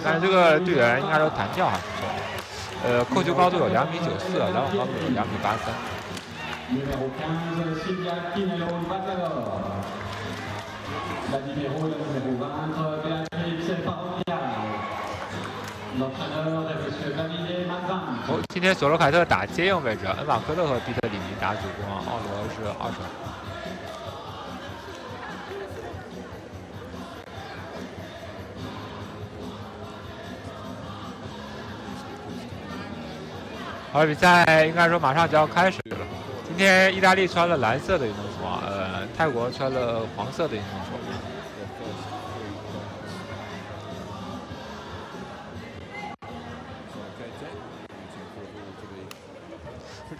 但是这个队员应该说弹跳还不错，扣球高度有2.94米，篮网高度有2.83米。哦，今天索罗凯特打接应位置，恩瓦科特和毕特里尼打主攻，奥罗是二传。好，比赛应该说马上就要开始了。今天意大利穿了蓝色的运动服，泰国穿了黄色的运动服。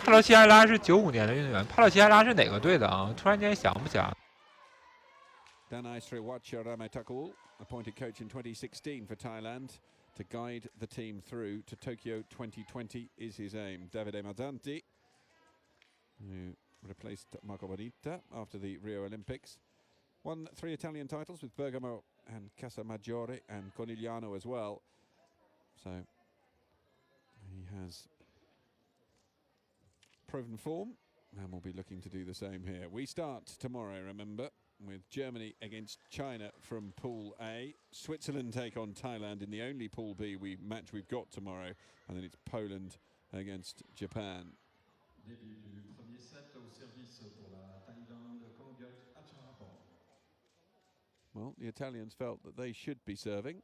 帕洛齐埃拉是95年的运动员，帕洛齐埃拉是哪个队的啊？突然间想不起来。Danai Sriwacharamaitakul, appointed coach in 2016 for Thailand to guide the team through to Tokyo 2020 is his aim. Davide Mazzanti, who replaced Marco Bonita after the Rio Olympics, won 3 Italian titles with Bergamo and Casamaggiore and Conigliano as well. So he has proven form and will be looking to do the same here. We start tomorrow, remember, with Germany against China from Pool A. Switzerland take on Thailand in the only Pool B match we've got tomorrow, and then it's Poland against Japan. Well, the Italians felt that they should be serving,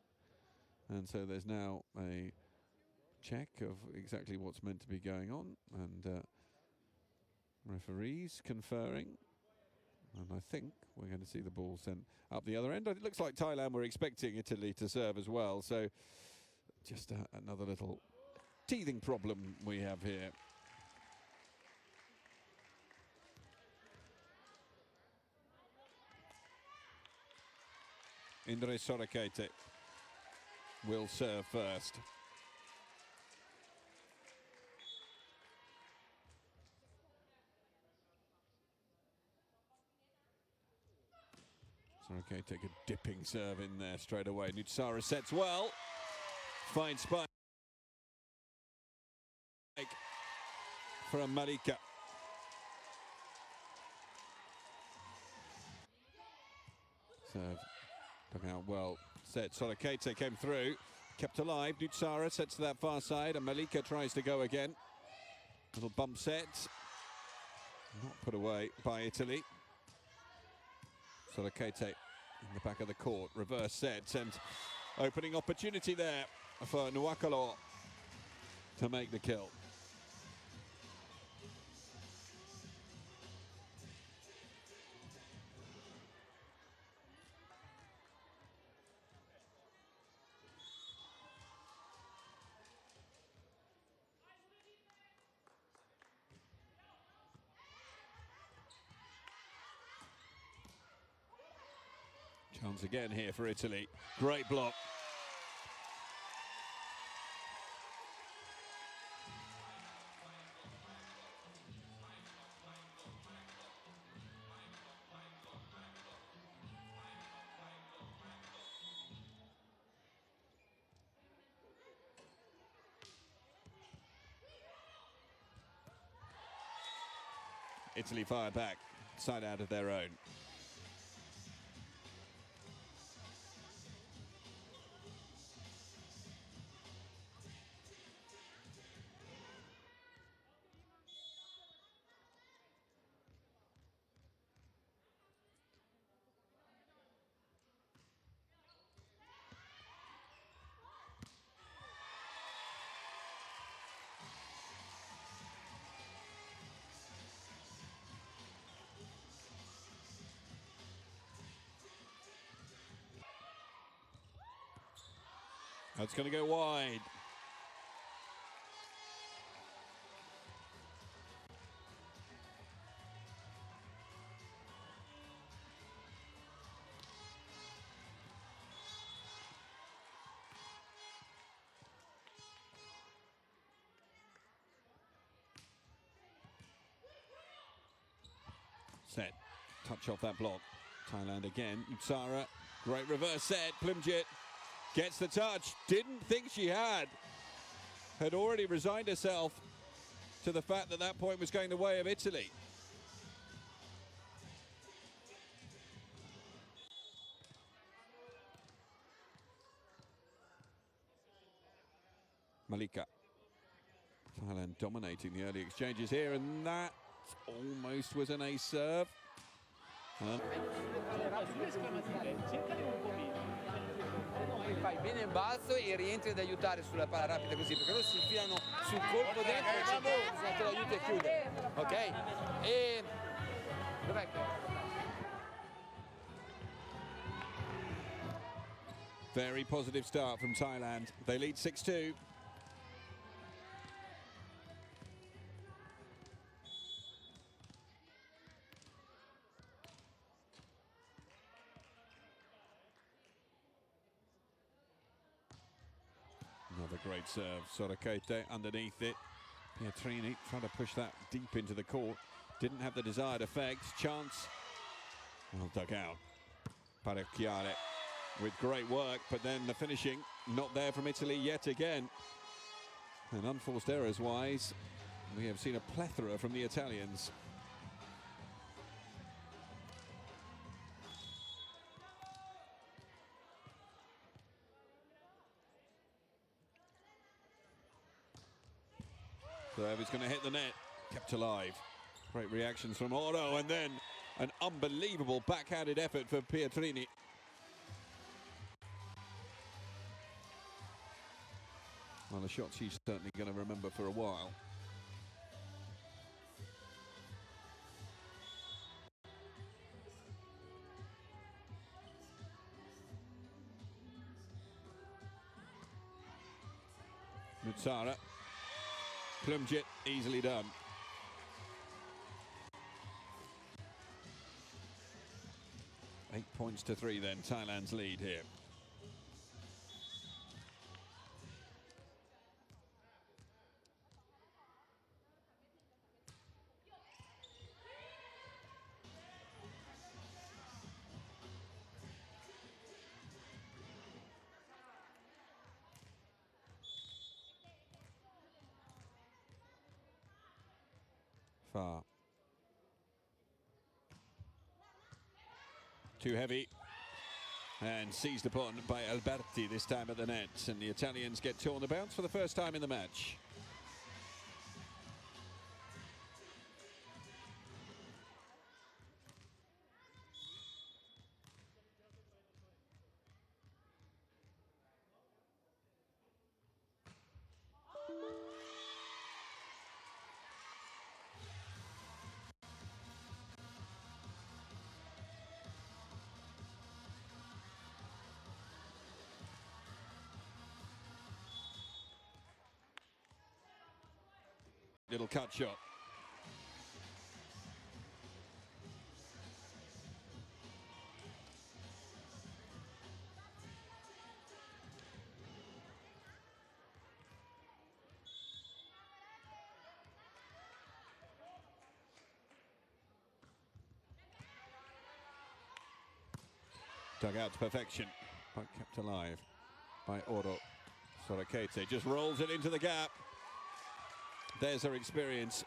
and so there's now a check of exactly what's meant to be going on, and referees conferring. And I think we're going to see the ball sent up the other end. It looks like Thailand were expecting Italy to serve as well. So just another little teething problem we have here. Indre Sorakete will serve first. Okay, take a dipping serve in there straight away. Nutsara sets well. Fine spike from Malika. Serve took out well. Set. Solakete came through. Kept alive. Nutsara sets to that far side, and Malika tries to go again. Little bump set. Not put away by Italy. Solakete in the back of the court, reverse set, and opening opportunity there for Nwakalo to make the kill. Chance again here for Italy. Great block. Italy fire back, side out of their own. That's going to go wide. Set. Touch off that block. Thailand again. Utsara. Great reverse set. Plimjit Gets the touch. Didn't think she had. Had already resigned herself to the fact that that point was going the way of Italy. Malika. Thailand dominating the early exchanges here, and that almost was an ace serve. Fai bene il balzo e rientri ad aiutare sulla palla rapida così, perché loro si infilano sul colpo dentro e te lo aiuti a chiudere, ok? E dov'è che? Very positive start from Thailand. They lead 6-2. Another great serve. Sorokete underneath it. Pietrini trying to push that deep into the court. Didn't have the desired effect. Chance. Well dug out. Parecchiare with great work, but then the finishing not there from Italy yet again. And unforced errors wise, we have seen a plethora from the Italians. Serve is going to hit the net, kept alive. Great reactions from Oro, and then an unbelievable backhanded effort for Pietrini. Well, a shot she's certainly going to remember for a while. Mutsara. Plumjet, easily done. Eight points to 3 then, Thailand's lead here. Far. Too heavy. And seized upon by Alberti this time at the net. And the Italians get two on the bounce for the first time in the match. Little cut shot. Dug out to perfection, but kept alive by Oro. Sorokete just rolls it into the gap. There's her experience.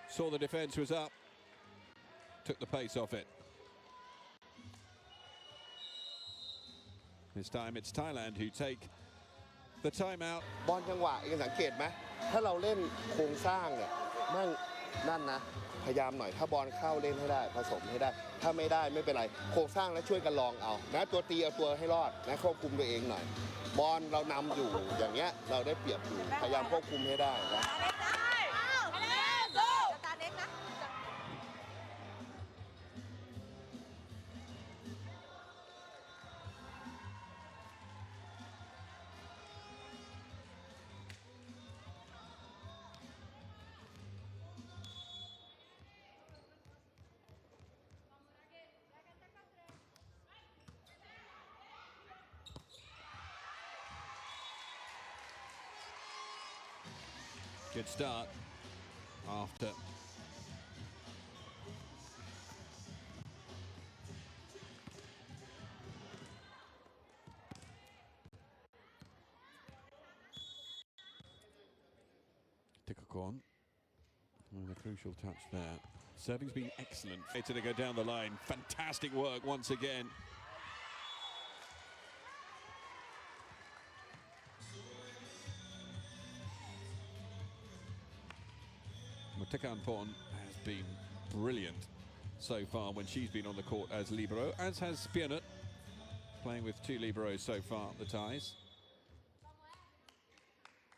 Saw the defense was up. Took the pace off it. This time it's Thailand who take the timeout. บอลจังหวะยังสังเกตไหมถ้าเราเล่นโครงสร้างเนี่ยนั่นนะพยายามหน่อยถ้าบอลเข้าเล่นให้ได้ผสมให้ได้ถ้าไม่ได้ไม่เป็นไรโครงสร้างแล้วช่วยกันลองเอานะตัวตีเอาตัวให้รอดนะควบคุมตัวเองหน่อยบอลเรานำอยู่อย่างเงี้ยเราได้เปรียบอยู่พยายามควบคุมให้ได้นะ Good start after Ocon with a crucial touch there. Serving's been excellent. To go down the line. Fantastic work once again. Montreux has been brilliant so far when she's been on the court as libero, as has Pianut, playing with two liberos so far, the Thais.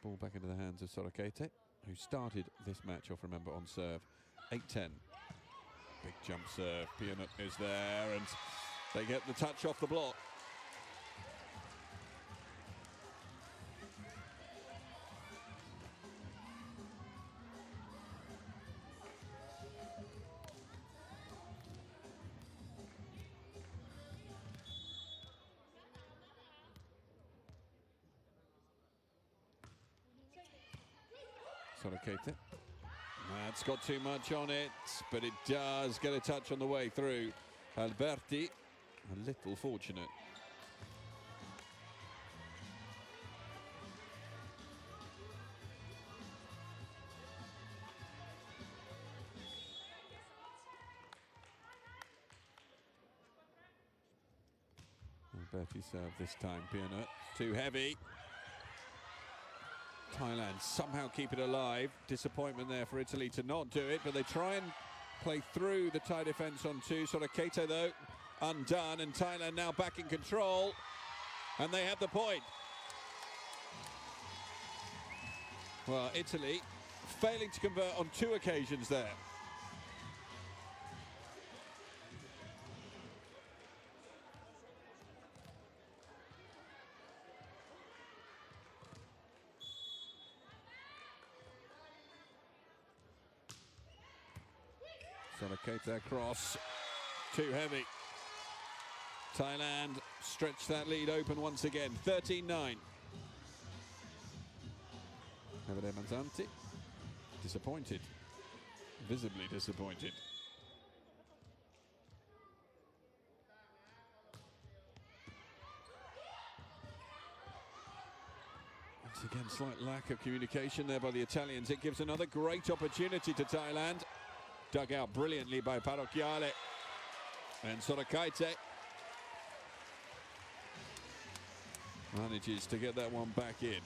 Ball back into the hands of Sorokete, who started this match off, remember, on serve. 8-10. Big jump serve. Pianut is there, and they get the touch off the block. Sorokete. That's got too much on it, but it does get a touch on the way through. Alberti, a little fortunate. Alberti serve this time. Pianut, too heavy. Thailand somehow keep it alive. Disappointment there for Italy to not do it, but they try and play through the Thai defence on two. Sorokete, though, undone, and Thailand now back in control, and they have the point. Well, Italy failing to convert on two occasions there. Sorokete across, too heavy. Thailand stretch that lead open once again, 13-9. Davide Manzanti, disappointed, visibly disappointed. Once again, slight lack of communication there by the Italians. It gives another great opportunity to Thailand. Dug out brilliantly by Parocchiale, and Sorokete manages to get that one back in.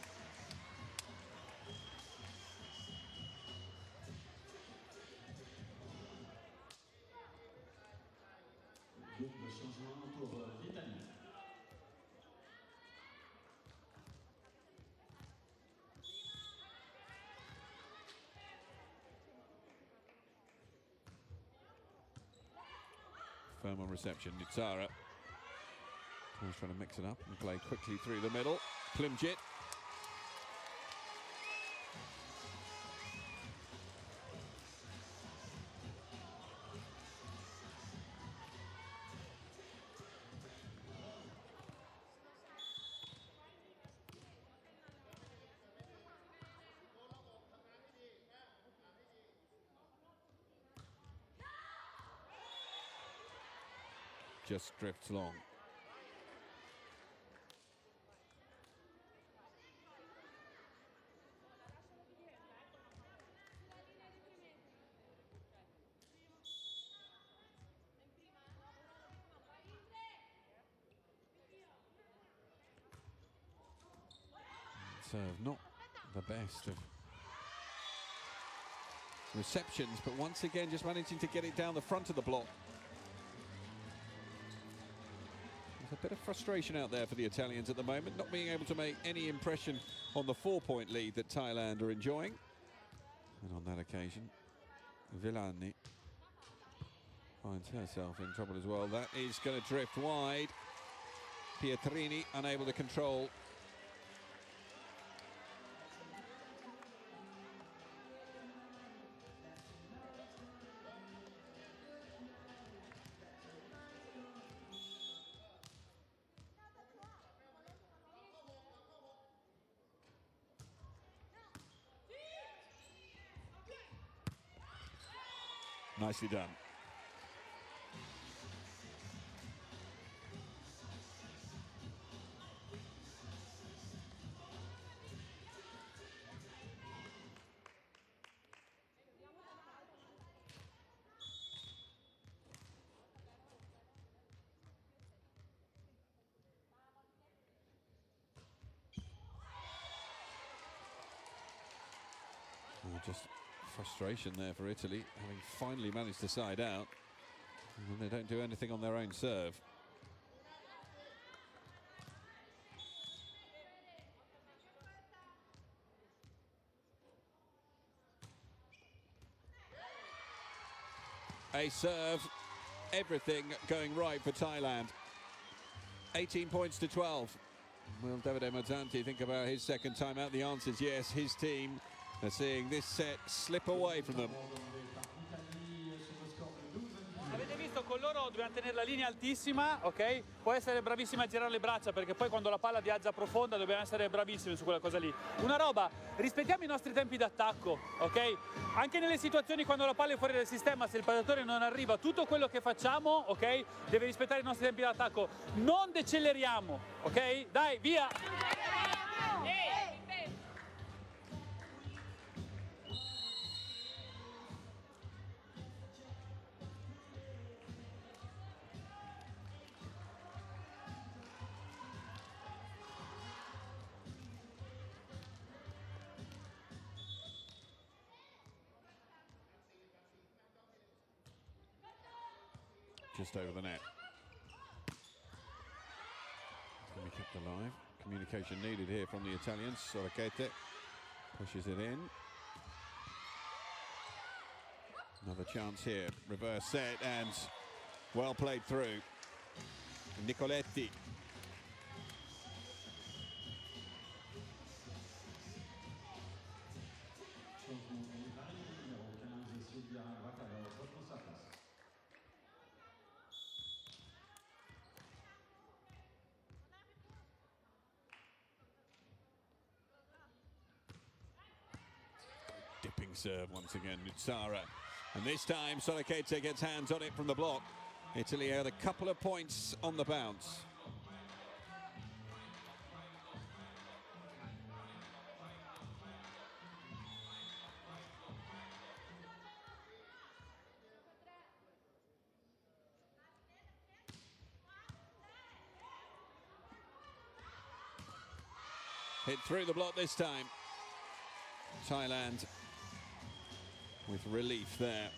Firm on reception, Nitsara. He's trying to mix it up and play quickly through the middle. Klimjit. Just drifts long. Serve, not the best of receptions, but once again just managing to get it down the front of the block. There's a bit of frustration out there for the Italians at the moment, not being able to make any impression on the 4-point lead that Thailand are enjoying. And on that occasion, Villani finds herself in trouble as well. That is going to drift wide. Pietrini unable to control. Nicely done. Just frustration there for Italy, having finally managed to side out. And they don't do anything on their own serve. A serve, everything going right for Thailand. 18 points to 12. Will Davide Mazzanti think about his second time out? The answer is yes. His team are seeing this set slip away from them. Avete visto, con loro dobbiamo tenere la linea altissima, ok? Può essere bravissima a girare le braccia, perché poi quando la palla viaggia profonda dobbiamo essere bravissimi su quella cosa lì. Una roba, rispettiamo i nostri tempi d'attacco, ok? Anche nelle situazioni quando la palla è fuori dal sistema, se il pallatore non arriva, tutto quello che facciamo, ok? Deve rispettare i nostri tempi d'attacco. Non deceleriamo, ok? Dai, via! Just over the net. It's going to be kept alive. Communication needed here from the Italians. Sorokete pushes it in. Another chance here. Reverse set and well played through. Nicoletti. Dipping serve once again, Nutsara. And this time, Sorokete gets hands on it from the block. Italy had a couple of points on the bounce. Hit through the block this time. Thailand with relief there.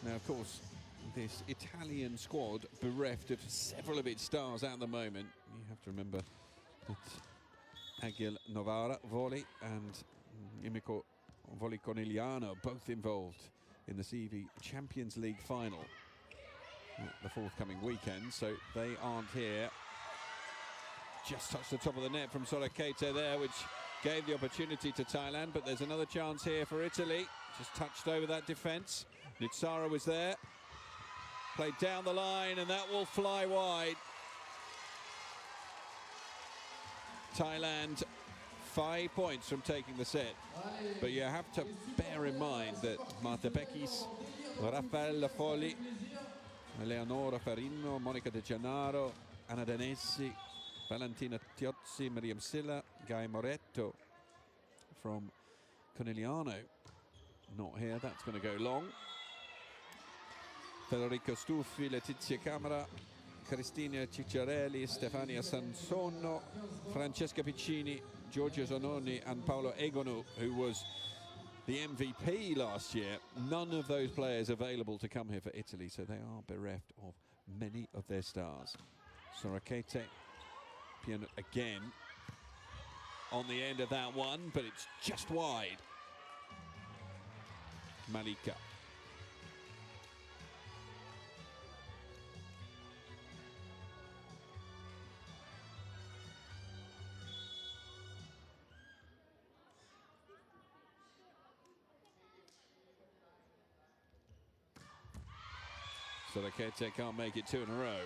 Now, of course, this Italian squad bereft of several of its stars at the moment. You have to remember that Agil Novara, volley, and Imico Volley Corneliano both involved in the CV Champions League final at the forthcoming weekend, so they aren't here. Just touched the top of the net from Sorokete there, which gave the opportunity to Thailand, but there's another chance here for Italy. Just touched over that defence. Nutsara was there. Played down the line, and that will fly wide. Thailand 5 points from taking the set. But you have to bear in mind that Marta Beckis, Raffaella Folli, Eleonora Farino, Monica De Gennaro, Anna Danesi, Valentina Tiozzi, Miriam Silla, Guy Moretto from Corneliano. Not here, that's going to go long. Federico Stuffi, Letizia Camera, Cristina Cicciarelli, Stefania Sansono, Francesca Piccini, Giorgio Zanoni and Paolo Egonu, who was the MVP last year. None of those players available to come here for Italy, so they are bereft of many of their stars. Sorokete again on the end of that one, but it's just wide. Malika. Sorokete can't make it two in a row.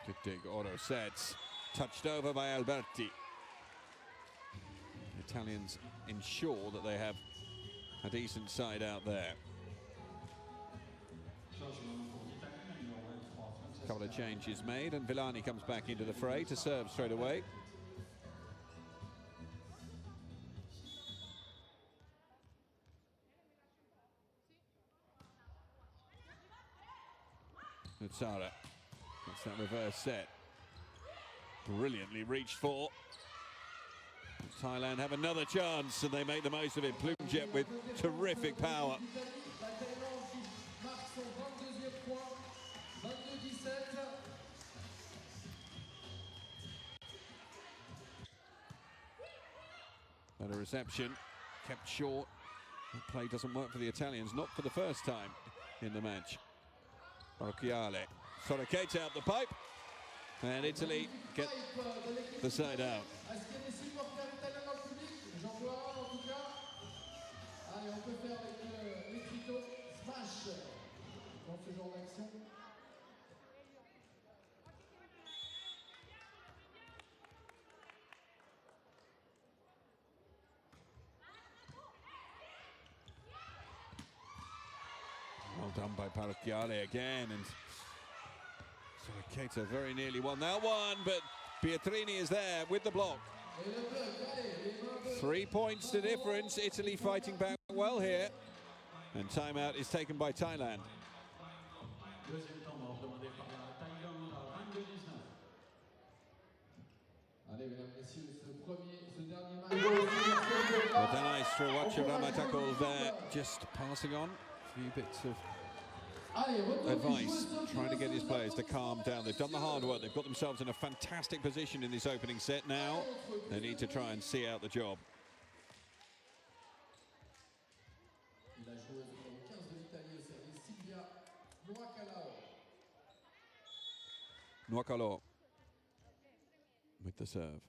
Good dig, auto sets. Touched over by Alberti. The Italians ensure that they have a decent side out there. A couple of changes made, and Villani comes back into the fray to serve straight away. Nutsara. That's that reverse set. Brilliantly reached for. Thailand have another chance and they make the most of it. Plumjet with terrific power. Better reception, kept short. That play doesn't work for the Italians, not for the first time in the match. Paracchiale, Soroketa out the pipe, and Italy get the side out. Well done by Paracchiale again, and Soroketa very nearly won that one, but Pietrini is there with the block. 3 points to difference. Italy fighting back well here, and timeout is taken by Thailand. Well done, nice for Ramatako there, just passing on a few bits of advice, trying to get his players to calm down. They've done the hard work, they've got themselves in a fantastic position in this opening set. Now they need to try and see out the job. Nuakalo with the serve.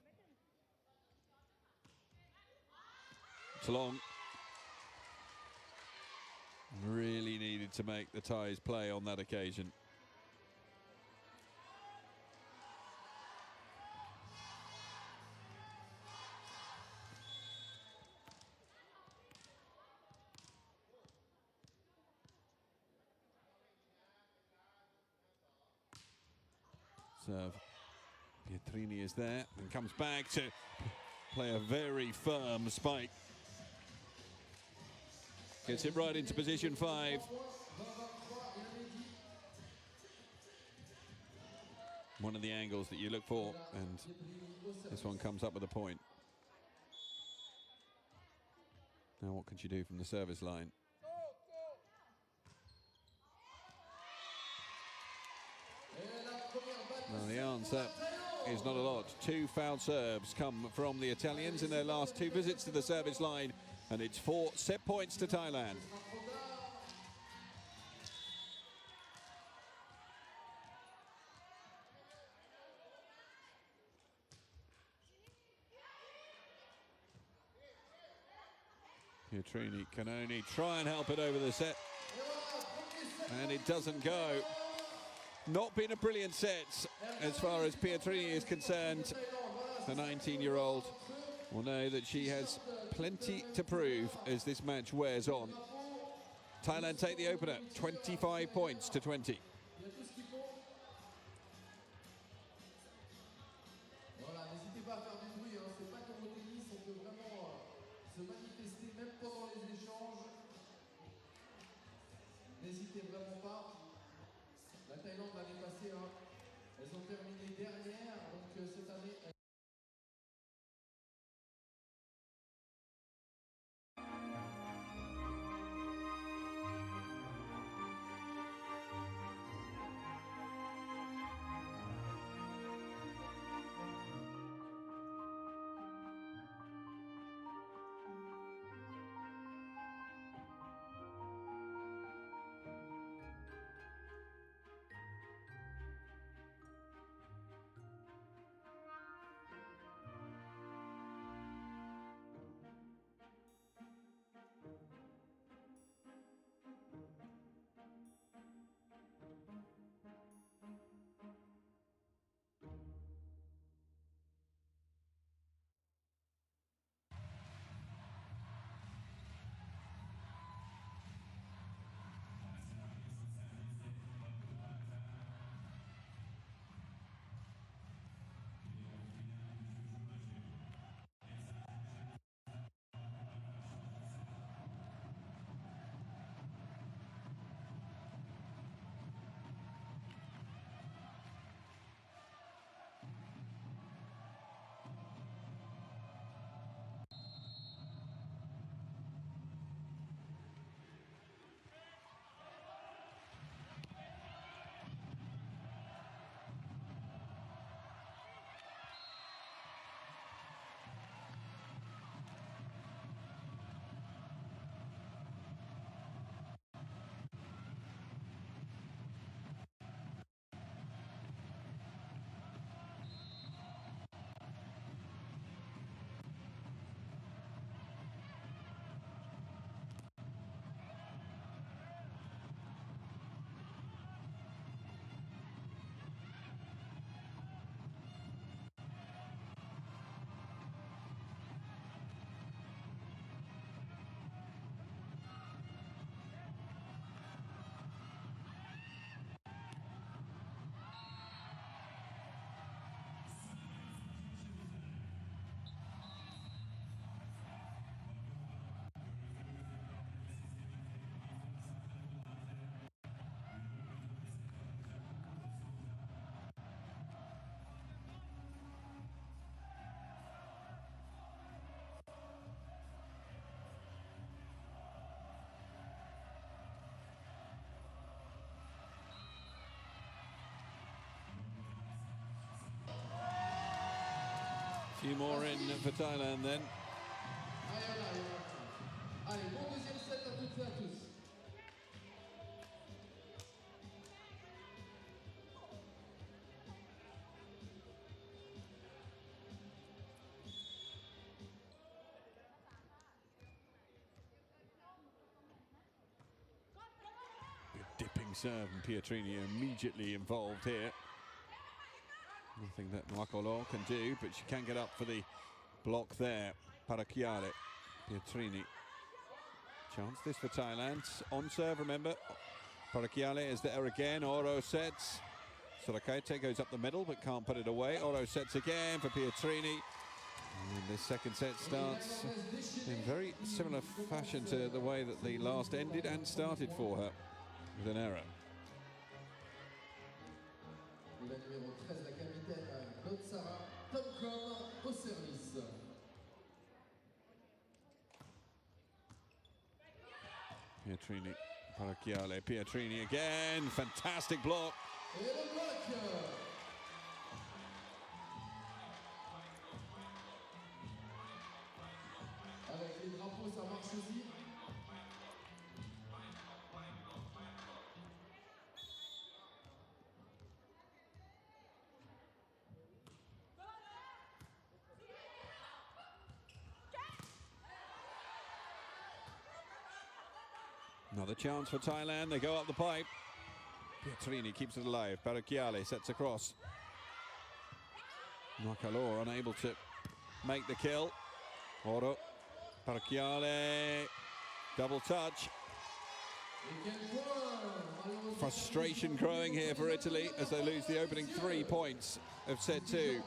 It's long. Really needed to make the Thais play on that occasion. Serve. Pietrini is there and comes back to play a very firm spike. Gets it right into position 5. One of the angles that you look for, and this one comes up with a point. Now what can she do from the service line? Well, the answer is not a lot. 2 foul serves come from the Italians in their last 2 visits to the service line, and it's 4 set points to Thailand. Pietrini can only try and help it over the set, and it doesn't go. Not been a brilliant set as far as Pietrini is concerned. The 19-year-old will know that she has plenty to prove as this match wears on. Thailand take the opener, 25 points to 20. N'hésitez vraiment pas. La Thaïlande l'année passée, elles ont terminé dernière, donc cette année. A few more in for Thailand then. Allez, bon deuxième set à toutes et à tous. Good dipping serve, and Pietrini immediately involved here. Nothing that Nwakolo can do, but she can get up for the block there. Parakiale, Pietrini. Chance this for Thailand. On serve, remember. Parakiale is there again. Oro sets. Sorakaite goes up the middle, but can't put it away. Oro sets again for Pietrini. And this second set starts in very similar fashion to the way that the last ended and started for her, with an error. Le numéro 13, la capitaine Notsara Tomcom au service. Pietrini, Parakiale, Pietrini again. Fantastic block. Et le bloc. Avec les drapeaux, ça marche aussi. Another chance for Thailand. They go up the pipe. Pietrini keeps it alive. Parakiale sets across. Nwakalo unable to make the kill. Oro. Parakiale. Double touch. Frustration growing here for Italy as they lose the opening 3 points of set 2.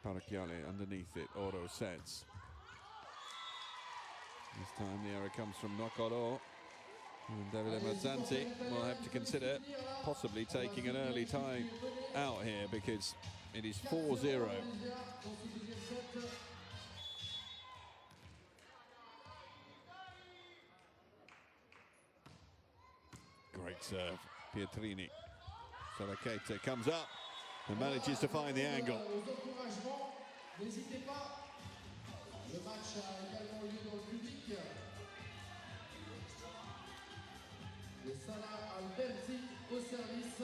Parakiale underneath it, Oro sets. This time the error comes from Nwakolo. And Davide Mazzanti will have to consider possibly taking an early time out here because it is 4-0. Great serve, Pietrini. Sorakaite comes up and manages to find the angle. N'hésitez pas. Le match a également lieu dans le public. Le Salah Alberti au service.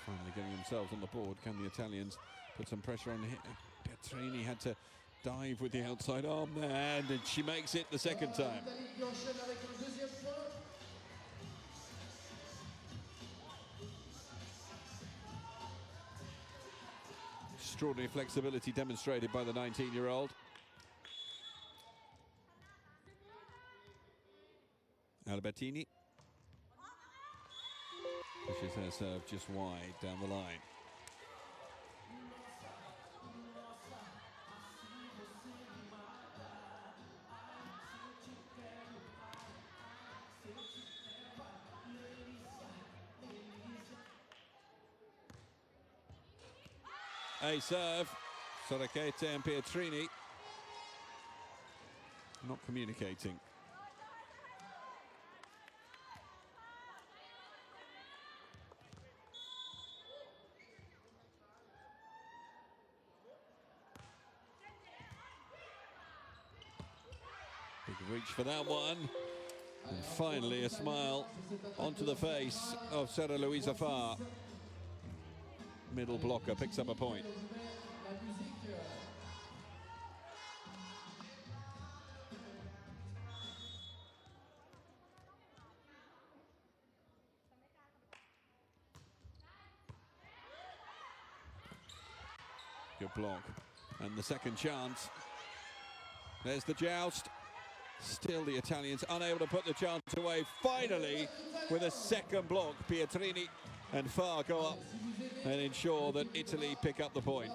Finally getting themselves on the board. Can the Italians put some pressure on here? Pietrini had to dive with the outside arm there, and she makes it the second time. Extraordinary flexibility demonstrated by the 19-year-old. Albertini pushes her serve just wide down the line. A serve, Sorakaite and Pietrini not communicating. Big reach for that one. And finally a smile onto the face of Sarah Louisa Farr. Middle blocker picks up a point. Good block. And the second chance. There's the joust. Still the Italians unable to put the chance away. Finally, with a second block, Pietrini and Farr go up and ensure that Italy pick up the point.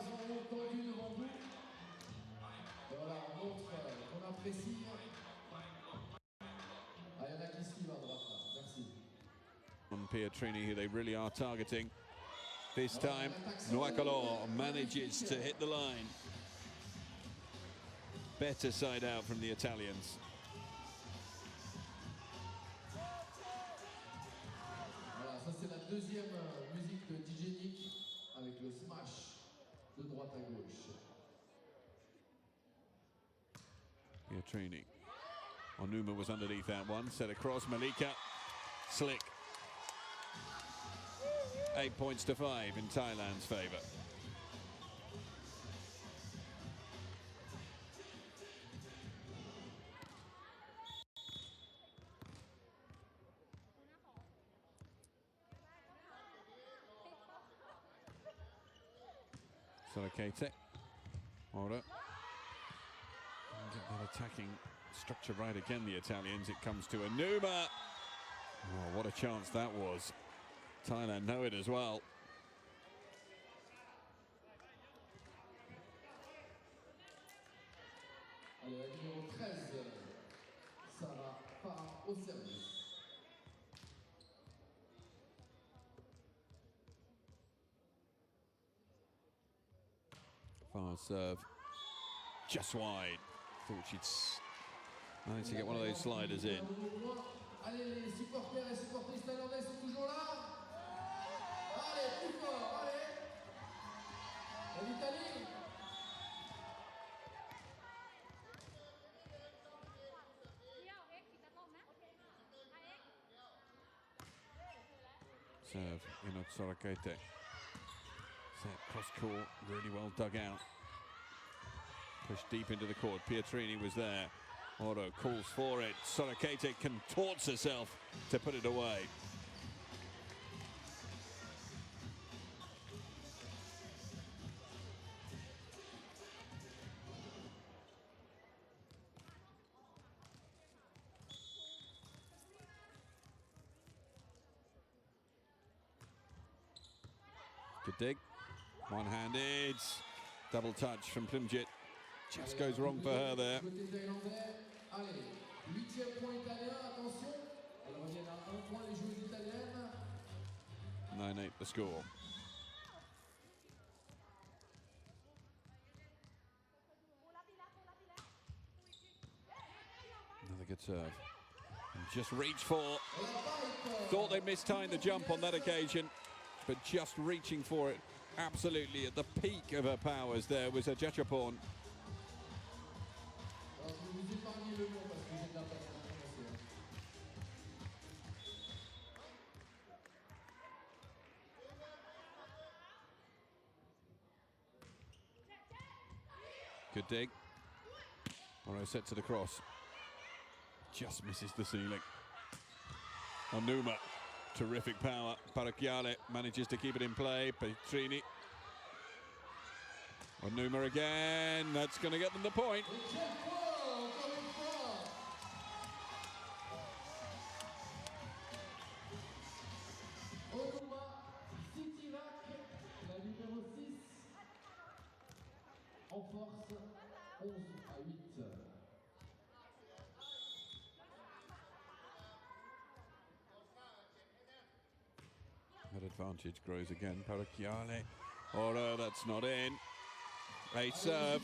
and Pietrini, who they really are targeting. This time, Noacolor manages to hit the line. Better side out from the Italians. Voilà, ça c'est la deuxième musique de DJ Nick avec le smash de droite à gauche. Pietrini. Onuma was underneath that one, set across, Malika, slick. 8 points to 5 in Thailand's favour. Solokete, order. Get that attacking structure right again, the Italians. It comes to Onuma. Oh, what a chance that was. Thailand know it as well. Allez, la numéro 13, Sarah part au service. Far serve, just wide. Thought she'd managed to get one of those sliders in. Allez, les supporters et supportrices thaïlandais sont toujours là. Allez, plus fort, allez. Et l'Italie. Serve, Solokete. Set cross court, really well dug out. Pushed deep into the court. Pietrini was there. Oro calls for it. Solokete contorts herself to put it away. Good dig. One-handed. Double touch from Plimjit. Just goes wrong for her there. Allez, 8e point italien, attention. Elles reviennent à 1 point les joueuses italiennes. 9-8 the score. Another good serve. And just reach for. Thought they mistimed the jump on that occasion, but just reaching for it. Absolutely at the peak of her powers there was a Jachapon. Good dig. Oro sets it across. Just misses the ceiling. Onuma, terrific power. Paracchiale manages to keep it in play. Pietrini. Onuma again. That's going to get them the point. En force, 11 à 8. That advantage grows again. Paracchiale. Oro, that's not in. A serve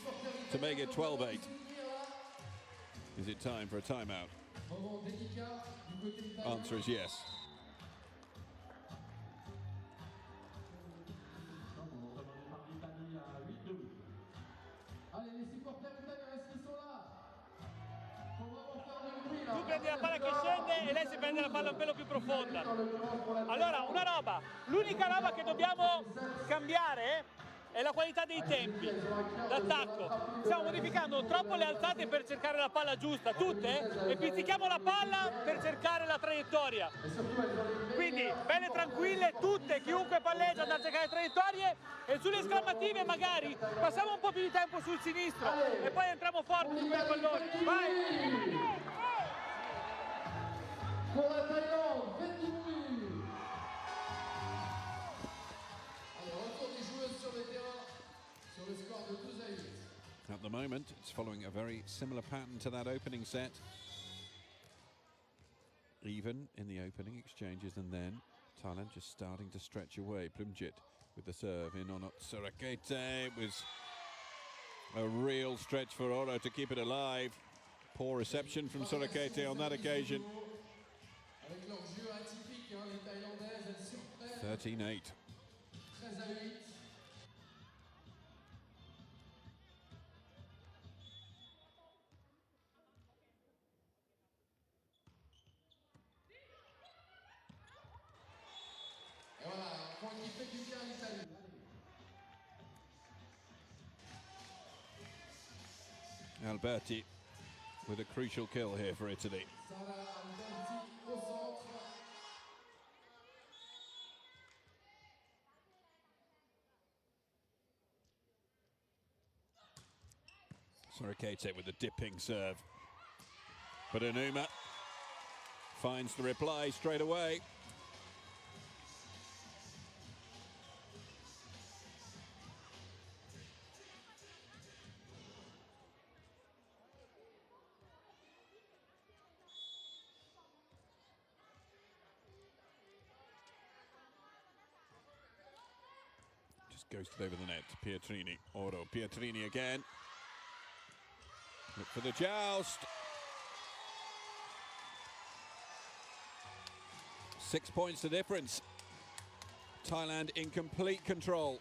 to make it 12-8. Is it time for a timeout? Answer is yes. Tu prendi la palla che scende e lei si prende la palla un pelo più profonda. Allora, una roba, l'unica roba che dobbiamo cambiare è la qualità dei tempi d'attacco. Stiamo modificando troppo le alzate per cercare la palla giusta, tutte, e pizzichiamo la palla per cercare la traiettoria. Quindi, belle tranquille, tutte, chiunque palleggia da cercare traiettorie, e sulle esclamative magari passiamo un po' più di tempo sul sinistro e poi entriamo forti su quei palloni. Vai! Pour la Thaïlande, 20 minutes. Allez, retour des joueuses sur le terrain sur le score de 12 à 8. At the moment, it's following a very similar pattern to that opening set. Even in the opening exchanges, and then Thailand just starting to stretch away. Plumjit with the serve in on Sorakete. It was a real stretch for Oro to keep it alive. Poor reception from Sorakete on that occasion. 13-8. Et voilà, un point qui fait du bien à l'Italie. Alberti with a crucial kill here for Italy. Sorakete with a dipping serve. But Anuma finds the reply straight away. Just ghosted over the net. Pietrini. Oro. Pietrini again. Look for the joust. 6 points the difference. Thailand in complete control.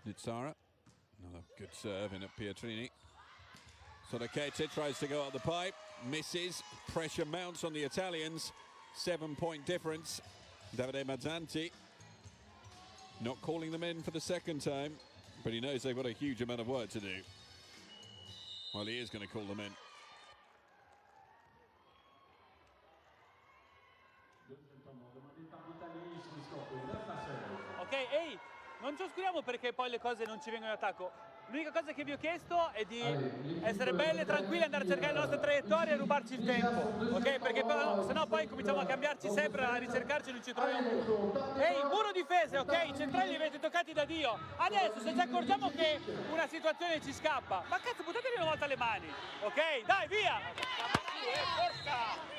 Nutsara. Another good serve in at Pietrini. Sorakete tries to go up the pipe, misses. Pressure mounts on the Italians. 7 point difference. Davide Mazzanti not calling them in for the second time, but he knows they've got a huge amount of work to do. Well, he is going to call them in. Ok, ehi, non ci oscuriamo perché poi le cose non ci vengono in attacco. L'unica cosa che vi ho chiesto è di essere belle, tranquille, andare a cercare le nostre traiettorie e rubarci il tempo, ok? Perché sennò poi cominciamo a cambiarci sempre, a ricercarci e non ci troviamo più. Ehi, muro difese, ok? I centrali li avete toccati da Dio. Adesso se ci accorgiamo che una situazione ci scappa, ma cazzo, buttatevi una volta le mani, ok? Dai, via! Forza!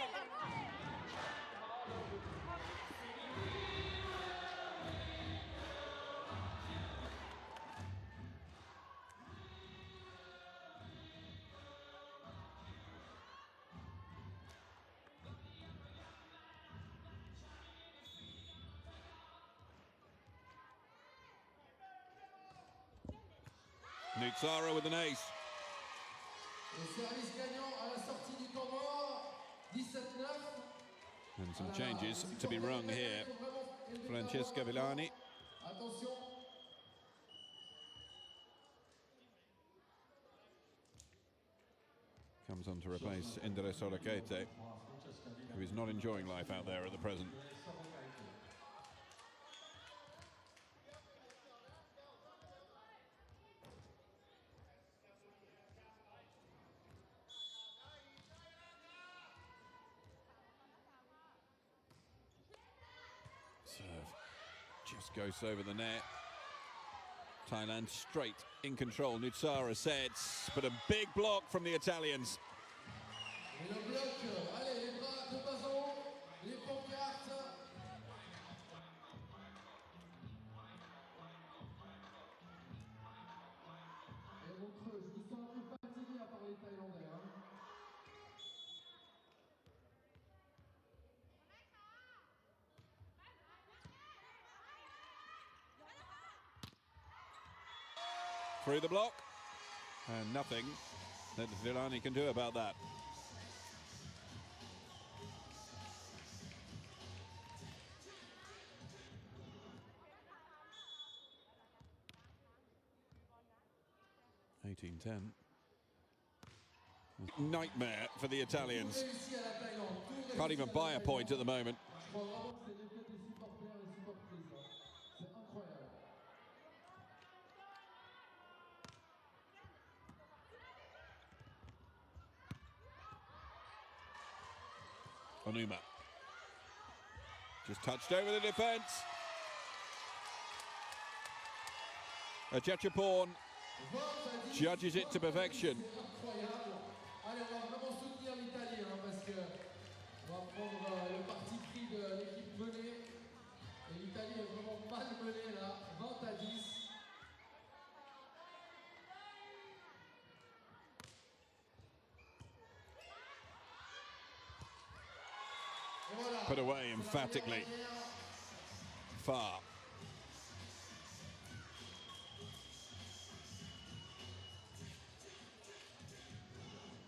Nutsara with an ace. And some changes to be rung here. Francesca Villani. Comes on to replace Indira Sorakete, who is not enjoying life out there at the present. Serve just goes over the net. Thailand straight in control. Nutsara sets, but a big block from the Italians. Through the block, and nothing that Villani can do about that. (18-10). Nightmare for the Italians. Can't even buy a point at the moment. Anuma just touched over the defense. Jetchapon judges it to perfection. Incroyable. Allez, on va vraiment soutenir l'Italie parce que on va prendre le parti pris de l'équipe menée. Et l'Italie est vraiment mal menée là, 20-10. Put away emphatically. Far.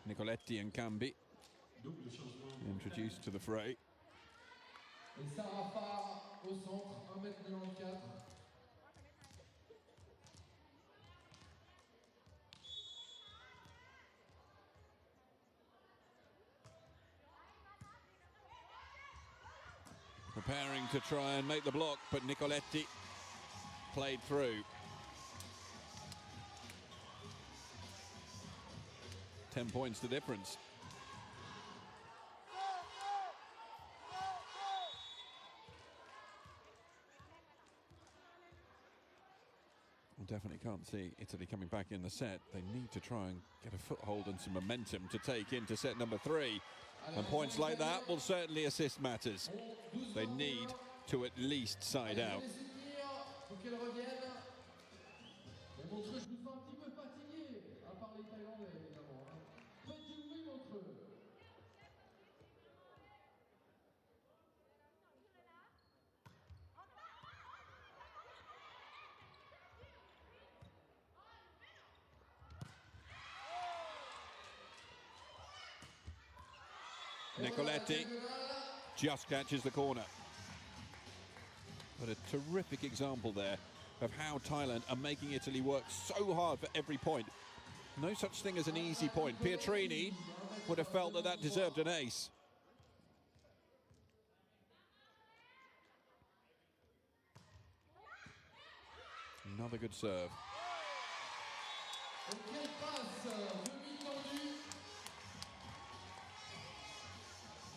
Nicoletti and Cambi introduced to the fray. Et Sarah Farr au centre, 1m94. Preparing to try and make the block, but Nicoletti played through. 10 points the difference. Definitely can't see Italy coming back in the set. They need to try and get a foothold and some momentum to take into set number 3. And points like that will certainly assist matters. They need to at least side out. Montreux, je vous sens un petit peu fatigué, à part les Thaïlandais évidemment. Faites du bruit, Montreux. Nicoletti just catches the corner. But a terrific example there of how Thailand are making Italy work so hard for every point. No such thing as an easy point. Pietrini would have felt that that deserved an ace. Another good serve.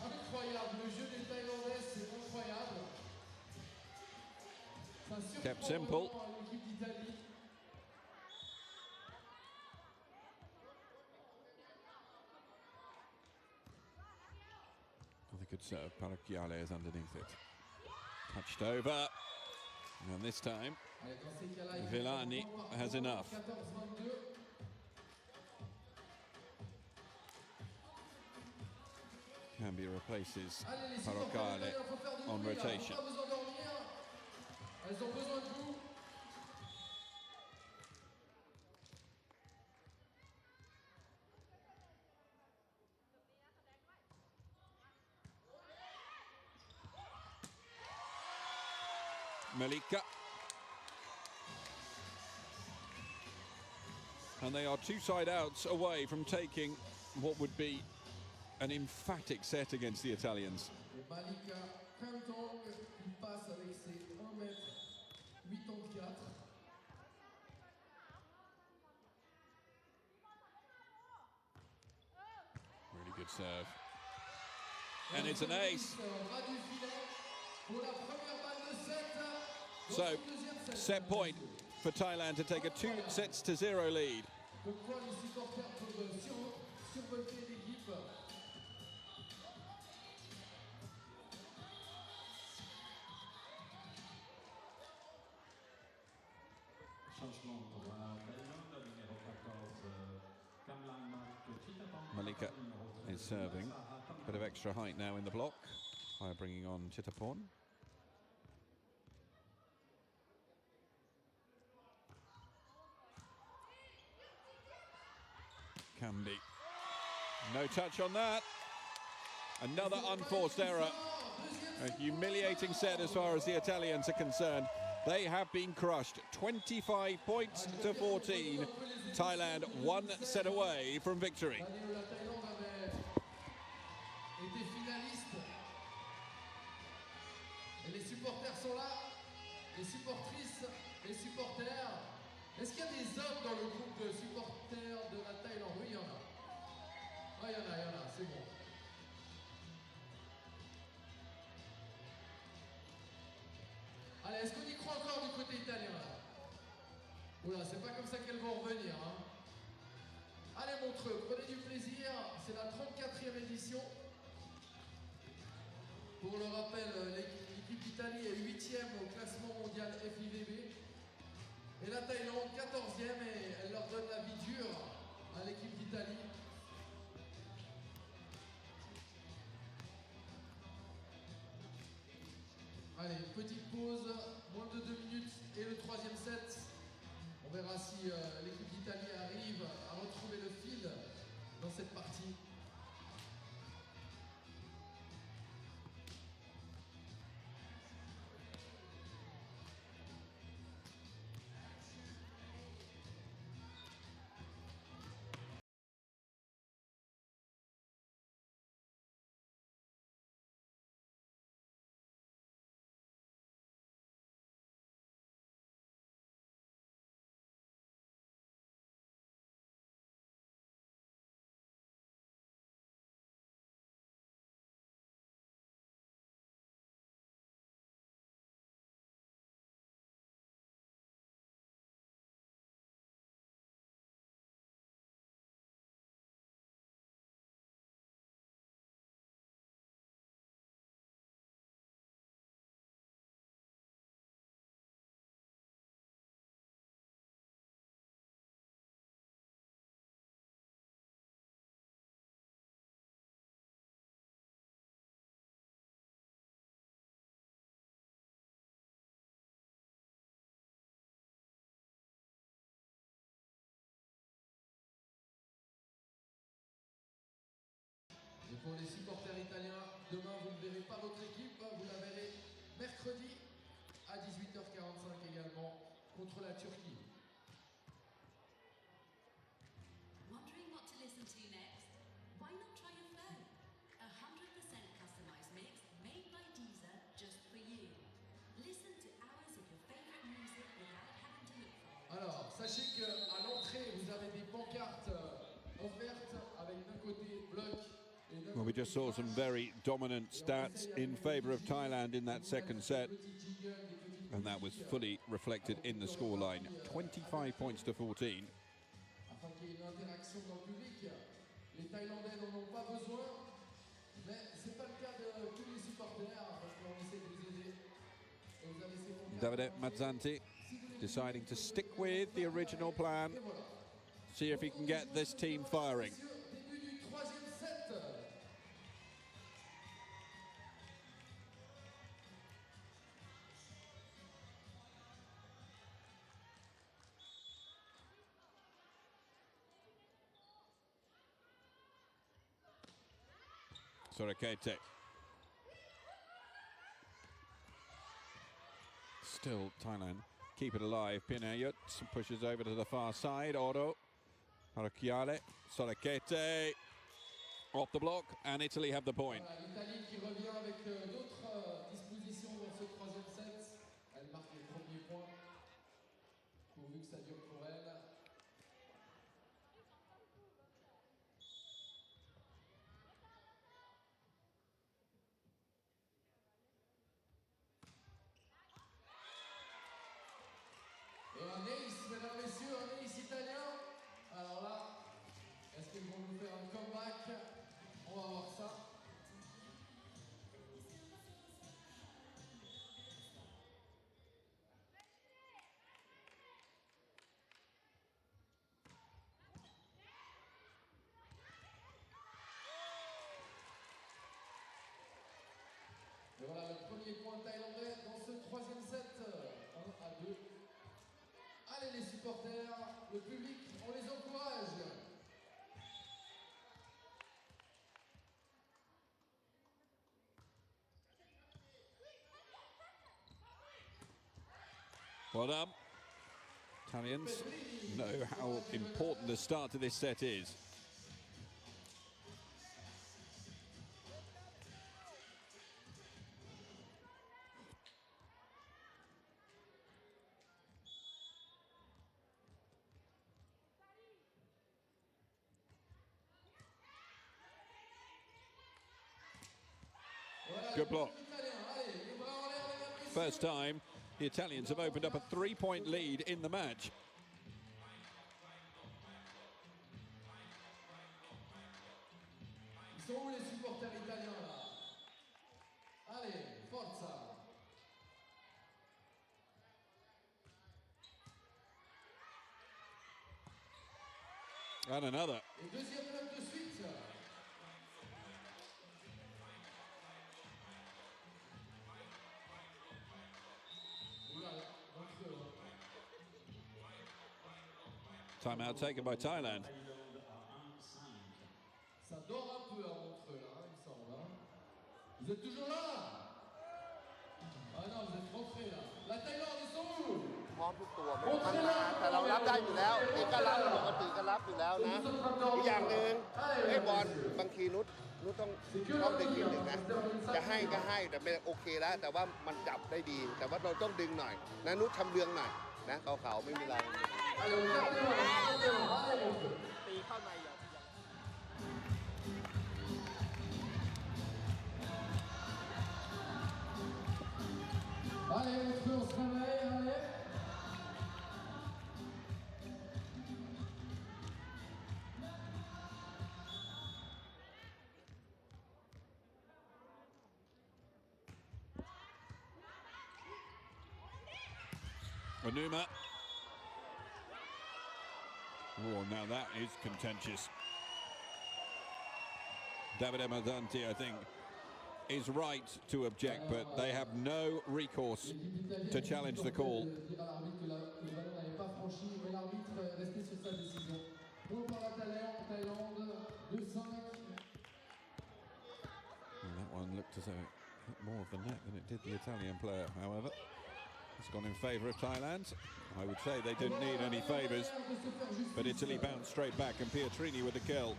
Incroyable, le jeu des Thaïlandais, c'est incroyable. Ça Kept simple. l'équipe d'Italie. Another good serve. Parakiale is underneath it. Touched over. And this time, Villani has enough. 14-22. Cambi replaces Parakiale on rotation. Elles ont besoin de vous. Malika. And they are two side outs away from taking what would be an emphatic set against the Italians. Et Malika Kantong, il passe avec ses 1m84. Really good serve. And it's an ace. So, set point for Thailand to take a 2-0 lead. Malika is serving. Bit of extra height now in the block by bringing on Chittapon. Cambi. No touch on that. Another unforced error. A humiliating set as far as the Italians are concerned. They have been crushed. 25 points to 14. Thailand one set away from victory. Et les supporters sont là, les supportrices, les supporters. Est-ce qu'il y a des hommes dans le groupe de supporters de la Thaïlande? Oui, il y en a. Oui, il y en a, c'est bon. Allez, est-ce qu'on y croit encore du côté italien là? Oula, c'est pas comme ça qu'elles vont revenir. Hein. Allez Montreux, prenez du plaisir, c'est la 34e édition. Pour le rappel, l'équipe d'Italie est 8e au classement mondial FIVB. Et la Thaïlande, 14e, et elle leur donne la vie dure à l'équipe d'Italie. Allez, petite pause, moins de 2 minutes et le 3e set. On verra si l'équipe d'Italie arrive à retrouver le fil dans cette partie. Et pour les supporters italiens, demain vous ne verrez pas votre équipe, vous la verrez mercredi à 18h45 également contre la Turquie. Wondering what to listen to next? Why not try your phone? 100% customized mix made by Deezer just for you. Listen to hours of your favorite music without having to look for it. Alors, sachez qu'à l'entrée, vous avez des pancartes offertes avec d'un côté bloc. Well, we just saw some very dominant stats in favour of Thailand in that second set, and that was fully reflected in the scoreline. 25 points to 14. Afin qu'il y ait une interaction dans le public, les Thaïlandais n'en ont pas besoin, mais ce n'est pas le cas de tous les supporters, parce qu'on essaie de les aider. Et vous avez ces pancartes. Davide Mazzanti deciding to stick with the original plan, see if he can get this team firing. Début du 3e set. Sorakete. Still Thailand keep it alive. Pinayut pushes over to the far side. Oro. Arakiale. Sorakete. Off the block, and Italy have the point. Voilà, l'Italie qui revient avec d'autres dispositions dans ce 3e set. Elle marque les premiers points, pourvu que ça dure pour elle. Et un ace, mesdames, messieurs, un ace italien. Alors là, est-ce qu'ils vont nous faire un comeback? On va voir ça. Et voilà le premier point thaïlandais dans ce 3e set. 1-2. Allez les supporters, le public, on les encourage. Well done. Italians know how important the start to this set is. Good block. First time the Italians have opened up a 3-point lead in the match. And another. Et deuxième bloc de suite. Oula, Montreux. Timeout taken by Thailand. Ça dort un peu à Montreux là, il me semble. Hein. Vous êtes toujours là? Ah non, vous êtes rentrés là. La Thaïlande, ils sont où? พร้อมทุกตัวไม่มีปัญหาแต่เรารับได้อยู่แล้วเอกลักษณ์ปกติก็รับอยู่แล้วนะอีกอย่างหนึ่งให้บอลบางทีนุชต้องดึงนิดหนึ่งนะจะให้ก็ให้แต่เป็นโอเคแล้วแต่ว่ามันจับได้ดีแต่ว่าเราต้องดึงหน่อยนะนุชทำเรืองหน่อยนะเขาไม่มีอะไร Allez, on garde les ballons, allez, Montreux. ตีเข้าในอย่าง Allez, Montreux, on se réveille, allez. Onuma. Oh, now that is contentious. Davide Mazzanti, I think, is right to object, but they have no recourse to challenge the call. Well, that one looked as though it hit more of the net than it did the Italian player, however. It's gone in favour of Thailand. I would say they didn't need any favours, but Italy bounced straight back, and Pietrini with the kill.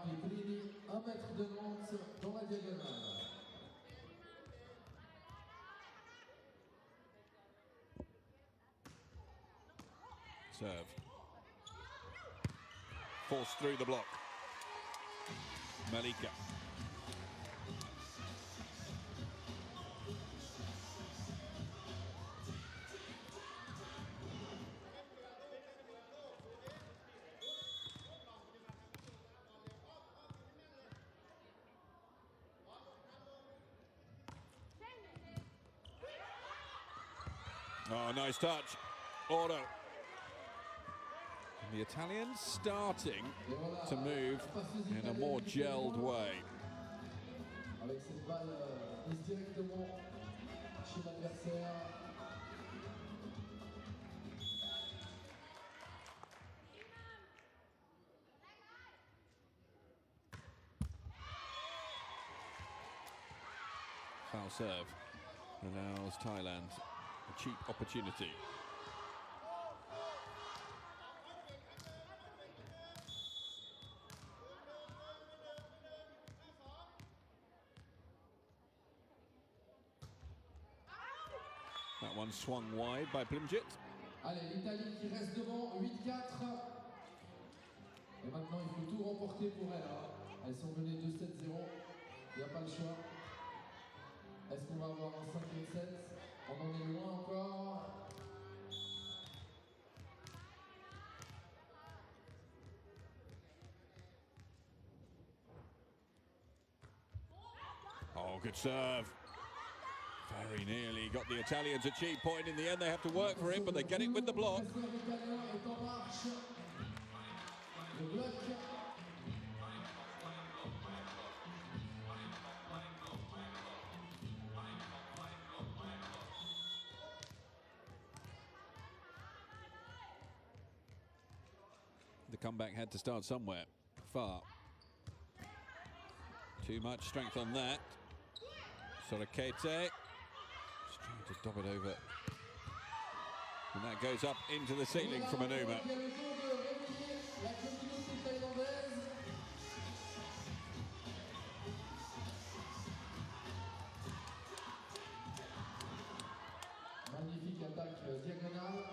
Pietrini, 1 mètre de Nantes dans la diagonale. Serve. Forced through the block. Malika. Oh, nice touch. Auto. And the Italians starting to move in a more gelled way. Avec cette balle, mise directement chez l'adversaire. Foul serve allows Thailand a cheap opportunity. That one swung wide by Plimjit. Allez, l'Italie qui reste devant, 8-4. Et maintenant, il faut tout remporter pour elle. Hein. Elles sont menées 2-7-0. Il n'y a pas le choix. Est-ce qu'on va avoir un 5e set? On en est loin encore. Oh, good serve. Very nearly got the Italians a cheap point. In the end, they have to work for it, but they get it with the block. The comeback had to start somewhere. Far. Too much strength on that. Sorakete. Just trying to dob it over. And that goes up into the ceiling from Onuma. Magnifique attaque diagonale.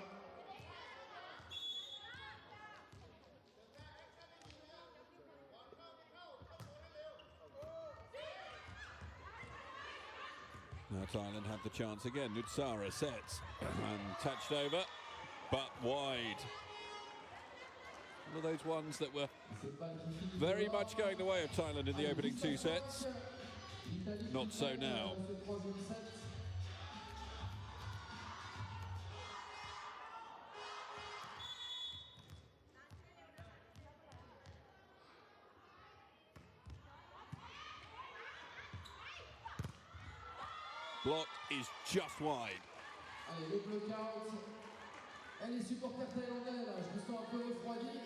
Now Thailand have the chance again. Nutsara sets and touched over, but wide. One of those ones that were very much going the way of Thailand in the opening 2 sets. Not so now. Block is just wide. Allez, le block-out. Et les supporters thaïlandais, là, je me sens un peu refroidi.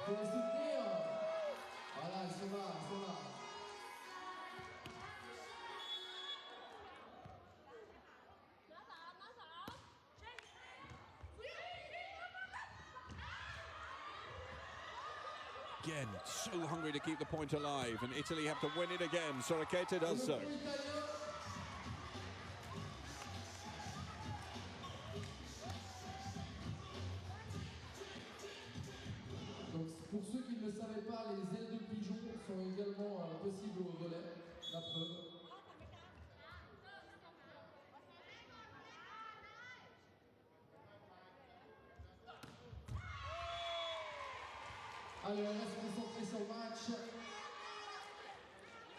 Faut les soutenir. Voilà, ils sont là, ils sont là. Again, so hungry to keep the point alive, and Italy have to win it again. Soroketa does so. Donc, pour ceux qui ne le savaient pas, les ailes de pigeon sont également possibles au volley. La preuve. Allez, on reste concentré sur le match.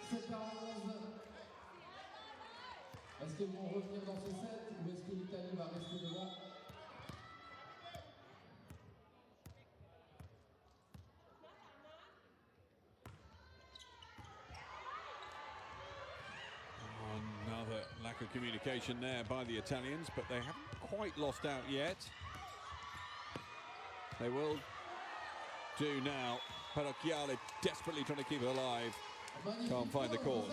7 à 11. Est-ce qu'ils vont revenir dans ce set ou est-ce que l'Italie va rester devant? Another lack of communication there by the Italians, but they haven't quite lost out yet. They will do now. Paracchiale desperately trying to keep it alive. Can't find the call.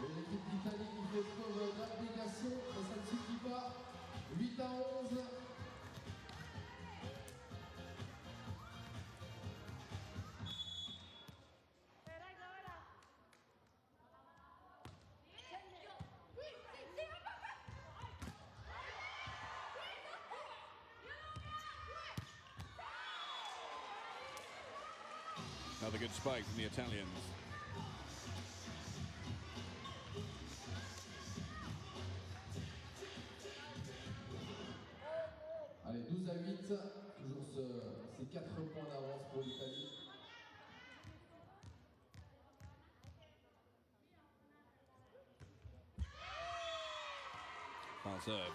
L'équipe d'Italie qui fait preuve d'abnégation, mais ça ne suffit pas. 8 à 11. Another good spike from the Italians. Allez, 12 à 8, toujours ces 4 points d'avance pour l'Italie. Foul serve.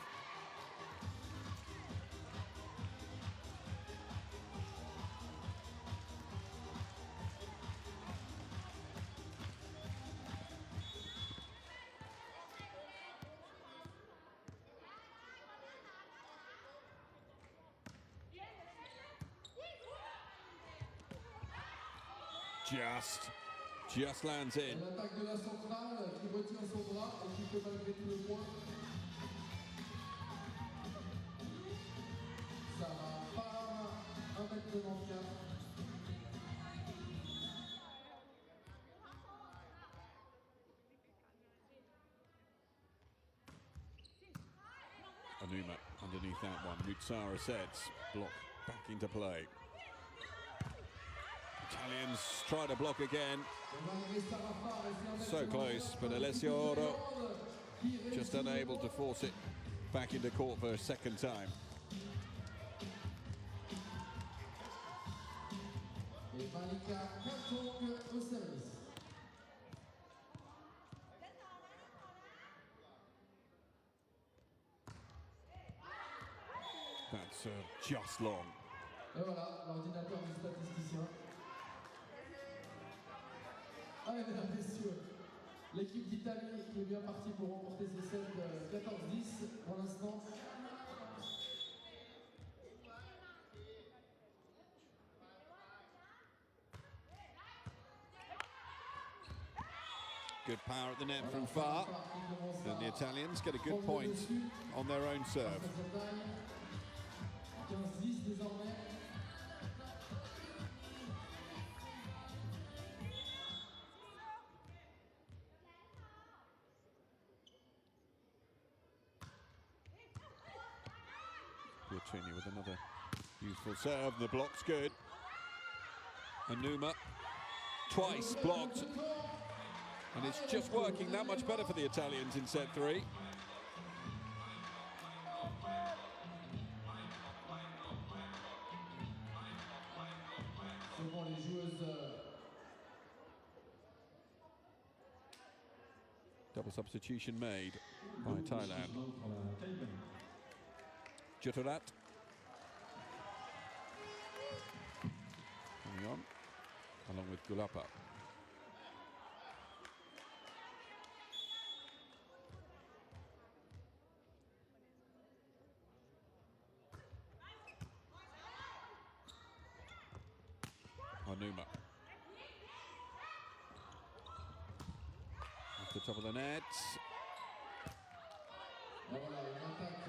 Just lands in. L'attaque de la centrale qui retient son bras et qui peut malgré tout le point. Ça va pas 1m94. Anuma underneath that one. Mutsara sets. Block back into play. Italians try to block again. So close, but Alessio Oro just unable to force it back into court for a second time. Et Malika Katong au service. That's just long. Et voilà, l'ordinateur du statisticien. Allez, mesdames, messieurs, l'équipe d'Italie qui est bien partie pour remporter ce set 14-10 pour l'instant. Good power at the net from far. And the Italians get a good point on their own serve. 15-10 désormais. Piacini with another useful serve. The block's good. Anuma twice blocked. And it's just working that much better for the Italians in set 3. Souvent les joueuses. Double substitution made by Thailand. Jutterat coming on, along with Gulapa. Onuma. Off the top of the net. Et voilà, une attaque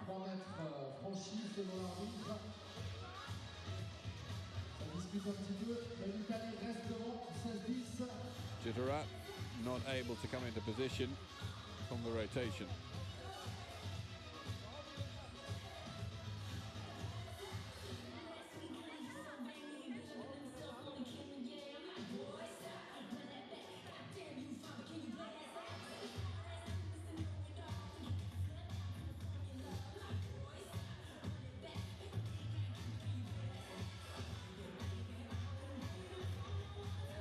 3 mètres franchie selon l'arbitre. Ça discute un petit peu, mais l'Italie reste devant 16-10. Jitterat not able to come into position from the rotation.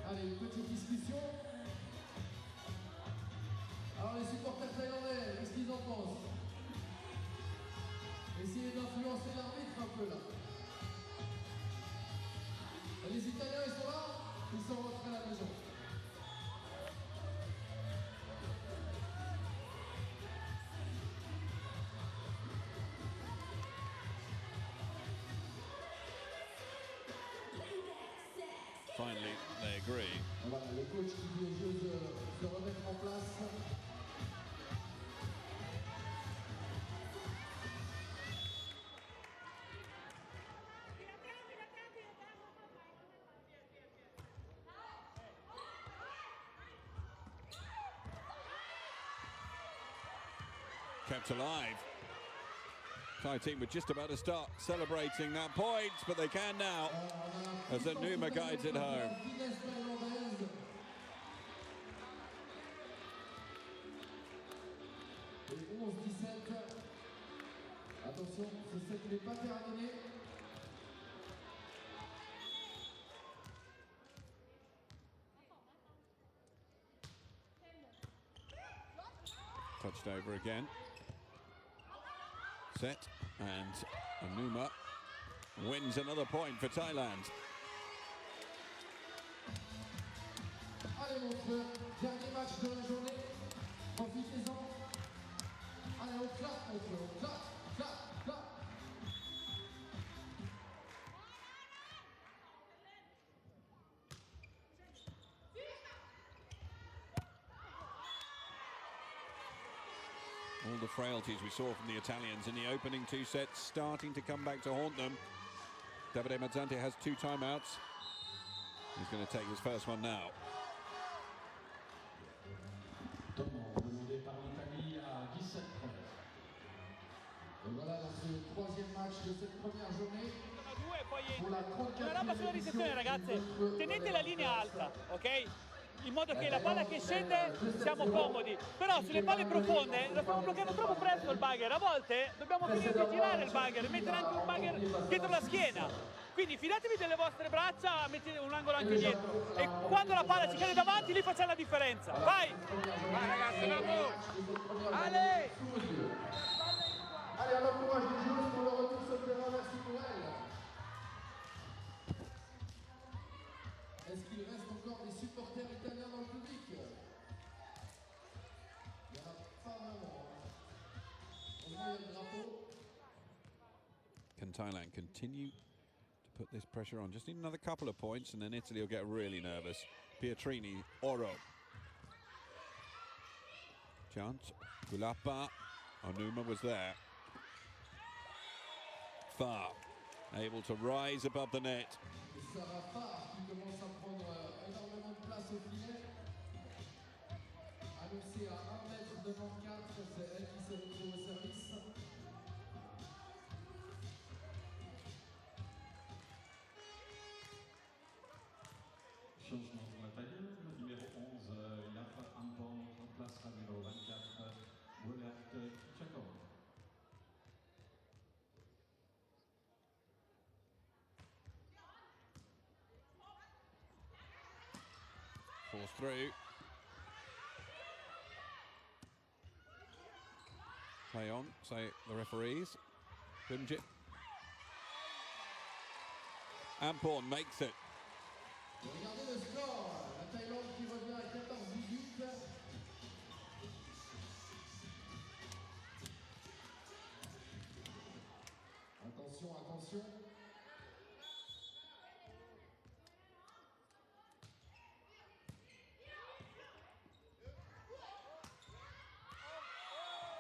Allez, une petite discussion. Alors les supporters thaïlandais, qu'est-ce qu'ils en pensent? Essayez d'influencer l'arbitre un peu là. Et les Italiens, ils sont là? Ils sont rentrés à la maison. Finally, they agree. Voilà, le coach qui dit aux joueuses de se remettre en place. Kept alive. Thai team were just about to start celebrating that point, but they can now as Onuma guides it home. Et 11-17. Attention, ce set n'est pas terminé. Touched over again. Set, and Onuma wins another point for Thailand. Allez Montreux, dernier match de la journée. Profitez-en. Allez, on claque Montreux, on claque, claque, claque. All the frailties we saw from the Italians in the opening 2 sets starting to come back to haunt them. Davide Mazzanti has 2 timeouts. He's going to take his first one now. Demandé par l'Italie à 17 points. Et voilà dans ce troisième match de cette première journée. Pour la 34e Una roba sulla ricezione, ragazze, tenete la linea alta, ok? In modo che la palla che scende siamo comodi, però sulle palle profonde lo stiamo bloccando troppo presto il bugger, a volte dobbiamo finire di girare il bugger e mettere anche un bugger dietro la schiena, quindi fidatevi delle vostre braccia, mettete un angolo anche dietro e quando la palla ci cade davanti lì facciamo la differenza, vai! Vai ragazzi, bravo! Ale! Allez, à l'encourage des joueurs pour le retour sur le terrain, merci pour elle. Est-ce qu'il reste encore des supporters italiens dans le public? Il n'y en a pas vraiment. Au moins, il y a le drapeau. Can Thailand continue to put this pressure on? Just need another couple of points and then Italy will get really nervous. Pietrini, Oro. Chance, Gulapa, Onuma was there. Far, able to rise above the net. Sarah Farr qui commence à prendre énormément de place au filet. Annoncée à 1m94, c'est elle qui se retrouve au service. Changement pour la Thaïlande, le numéro 11, Yafa Ampon, remplace la numéro 24, Willard Chakon. Force through. Play on, say the referees. Punjit. Ampon makes it. Regardez le score. La Thaïlande qui revient à 14-18. Attention, attention.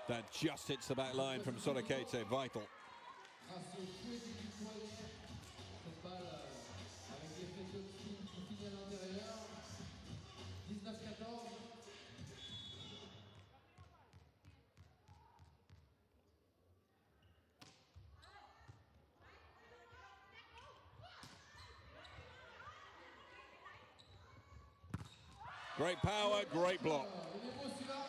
That just hits the back line from Sorokete, vital. Grâce au fouet du poignet, cette balle avec l'effet de spin qui finit à l'intérieur. 19-14. Great power, great block. Il est beau celui-là.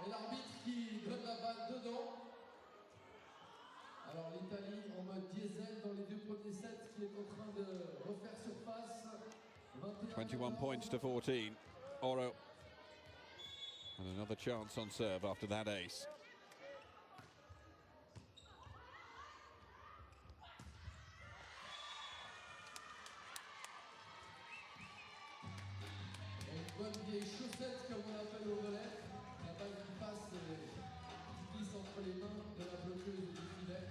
Et l'arbitre qui donne la balle dedans. Alors l'Italie en mode diesel dans les deux premiers sets qui est en train de refaire surface. 21 points to 14. Oro. And another chance on serve after that ace. Une bonne vieille chaussette comme on l'appelle au volley. La balle qui passe qui glisse entre les mains de la bloqueuse du filet.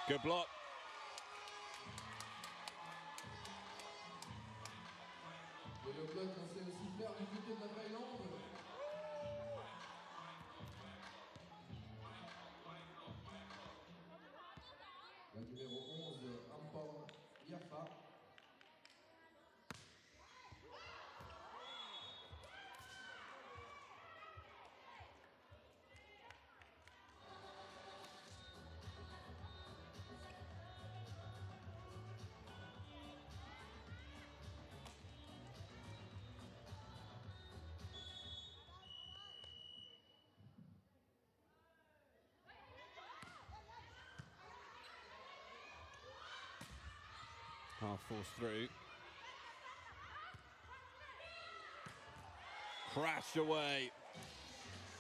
Good block. Et le bloc, on sait aussi faire du côté de la Thaïlande. La numéro 11, Ampam Yafa. Half force through. Crashed away.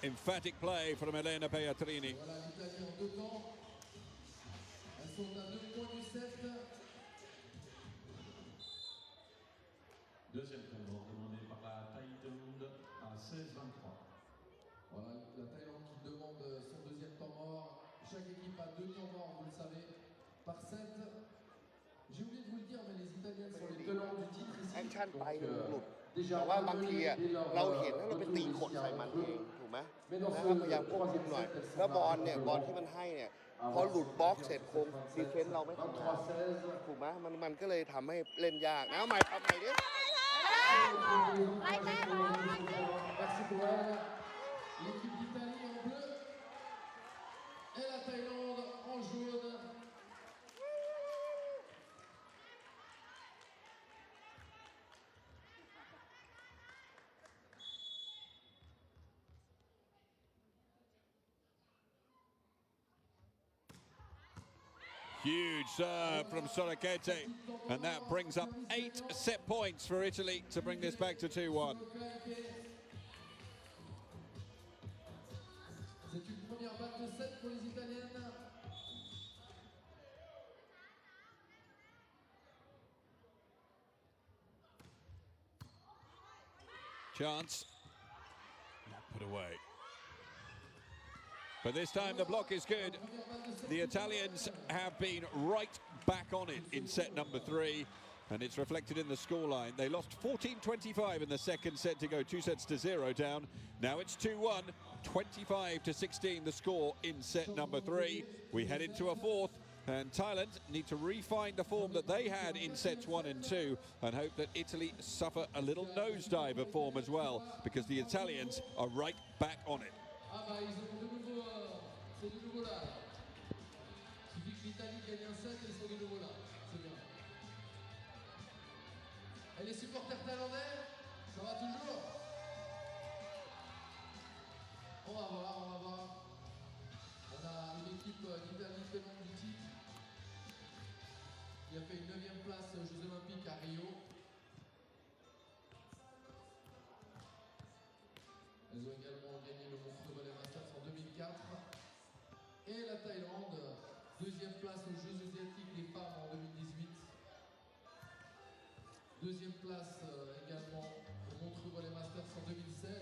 Emphatic play from Elena Beatrini. Voilà l'Italie en deux temps. Elles sont à 2 points du set. Deuxième tournoi demandé par la Thaïlande à 16-23. Voilà la Thaïlande qui demande son deuxième temps mort. Chaque équipe a 2 temps morts, vous le savez, par set. J'ai oublié de vous le dire, mais les Italiennes sont les tenants du titre ici. แอคชั่นไป Donc, หลุด déjà แต่ว่าบางที menées อะ dès leur เราเห็นแล้วเราไป retour ตี de กดใส่มันเอง ถูกไหม Mais นะ dans ค ce รับพยายามควบคุม troisième หน่อย set, elles sont แล้วบอล là เนี่ย pour บอลที่มันให้เนี่ย พอหลุดบล็อกเสร็จคงดีเฟนส์เราไม่ทำงาน 23-16. ถูกไหมมันก็เลยทำให้เล่นยากนะใหม่ทำใหม่ดิ Merci pour elle. L'équipe d'Italie en bleu et la Thaïlande en jaune. Huge serve from Sorokete. And that brings up 8 set points for Italy to bring this back to 2-1. C'est une première balle de 7 pour les Italiennes. Chance. Not put away. But this time the block is good. The Italians have been right back on it in set number 3, and it's reflected in the scoreline. They lost 14-25 in the second set to go 2-0 down. Now it's 2-1, 25-16 the score in set number 3. We head into a fourth, and Thailand need to refine the form that they had in sets 1 and 2 and hope that Italy suffer a little nosedive of form as well, because the Italians are right back on it. Ah bah ils ont de nouveau, c'est de nouveau là. Il suffit que l'Italie gagne un set et ils sont de nouveau là. C'est bien. Et les supporters thaïlandais, ça va toujours? On va voir, on va voir. On a une équipe d'Italie tenante du titre qui a fait une 9e place aux Jeux Olympiques à Rio. Elles ont également gagné le Montreux Volleyball Masters en 2004. Et la Thaïlande, deuxième place aux Jeux asiatiques des femmes en 2018. Deuxième place également au Montreux Volleyball Masters en 2016.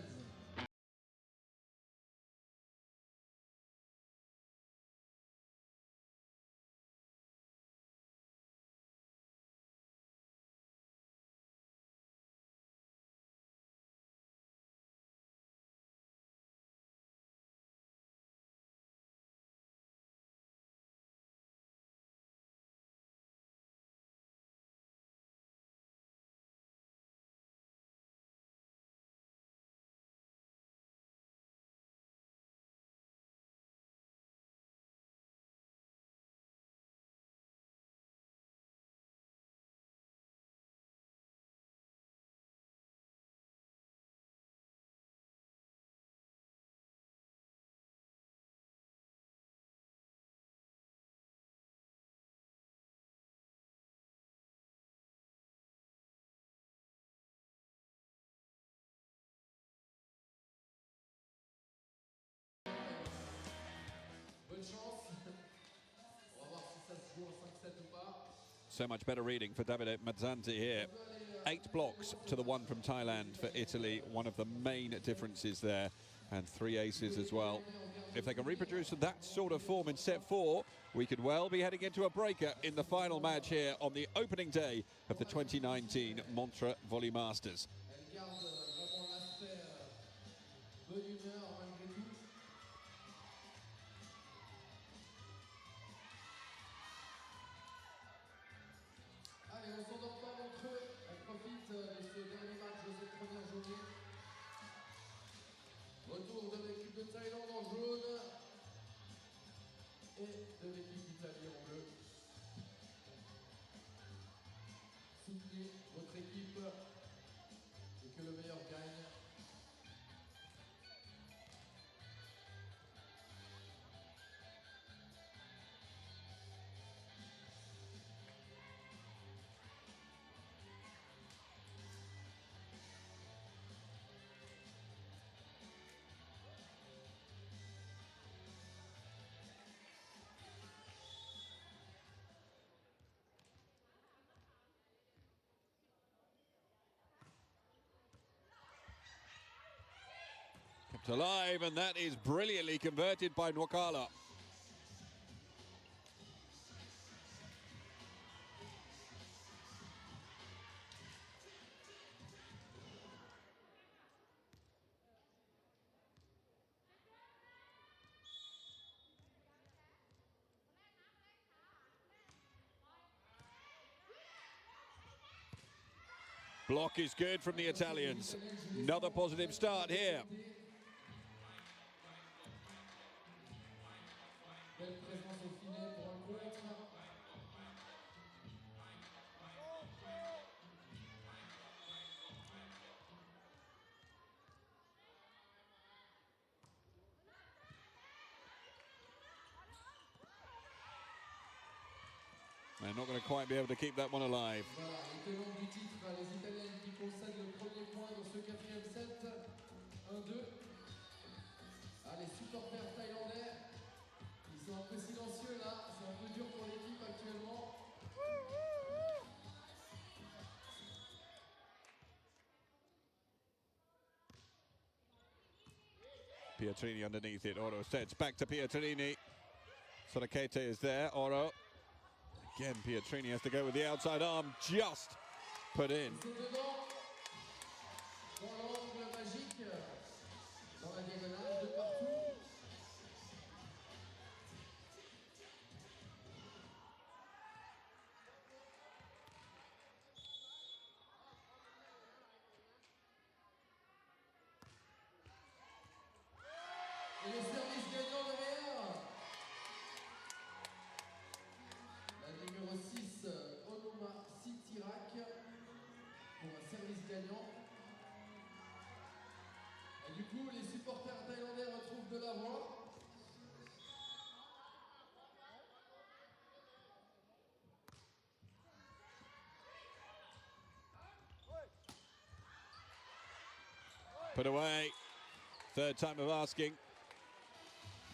Bonne chance. On va voir si ça se joue en 5-7 ou pas. So much better reading for Davide Mazzanti here. 8 blocks to the 1 from Thailand for Italy, one of the main differences there, and 3 aces as well. If they can reproduce that sort of form in set 4, we could well be heading into a breaker in the final match here on the opening day of the 2019 Montreux Volley Masters. Elle garde vraiment l'aspect bonne humeur malgré tout. Allez, on s'endort pas Montreux. On profite de ce dernier match de cette première journée. Retour de l'équipe de Thaïlande en jaune et de l'équipe d'Italie en bleu. Soutenez votre équipe et que le meilleur gagne. Kept alive, and that is brilliantly converted by Nwakala. Block is good from the Italians. Another positive start here. Belle présence au filet pour un contre. They're not going to quite be able to keep that one alive. Voilà, les tenants du titre, les Italiennes qui possèdent le premier point dans ce quatrième set. 1-2. Ah, les supporters thaïlandais, ils sont un peu silencieux là. C'est un peu dur pour l'équipe actuellement. Pietrini underneath it. Oro sets back to Pietrini. Sorakete is there. Oro. Again, Pietrini has to go with the outside arm. Just put in. C'est dedans. Dans l'angle magique. Dans la diagonale de partout. Et le service gagnant derrière. La numéro 6, Onuma Sitirak, pour un service gagnant. Et du coup, les supporters thaïlandais retrouvent de la voix. Put away. Third time of asking.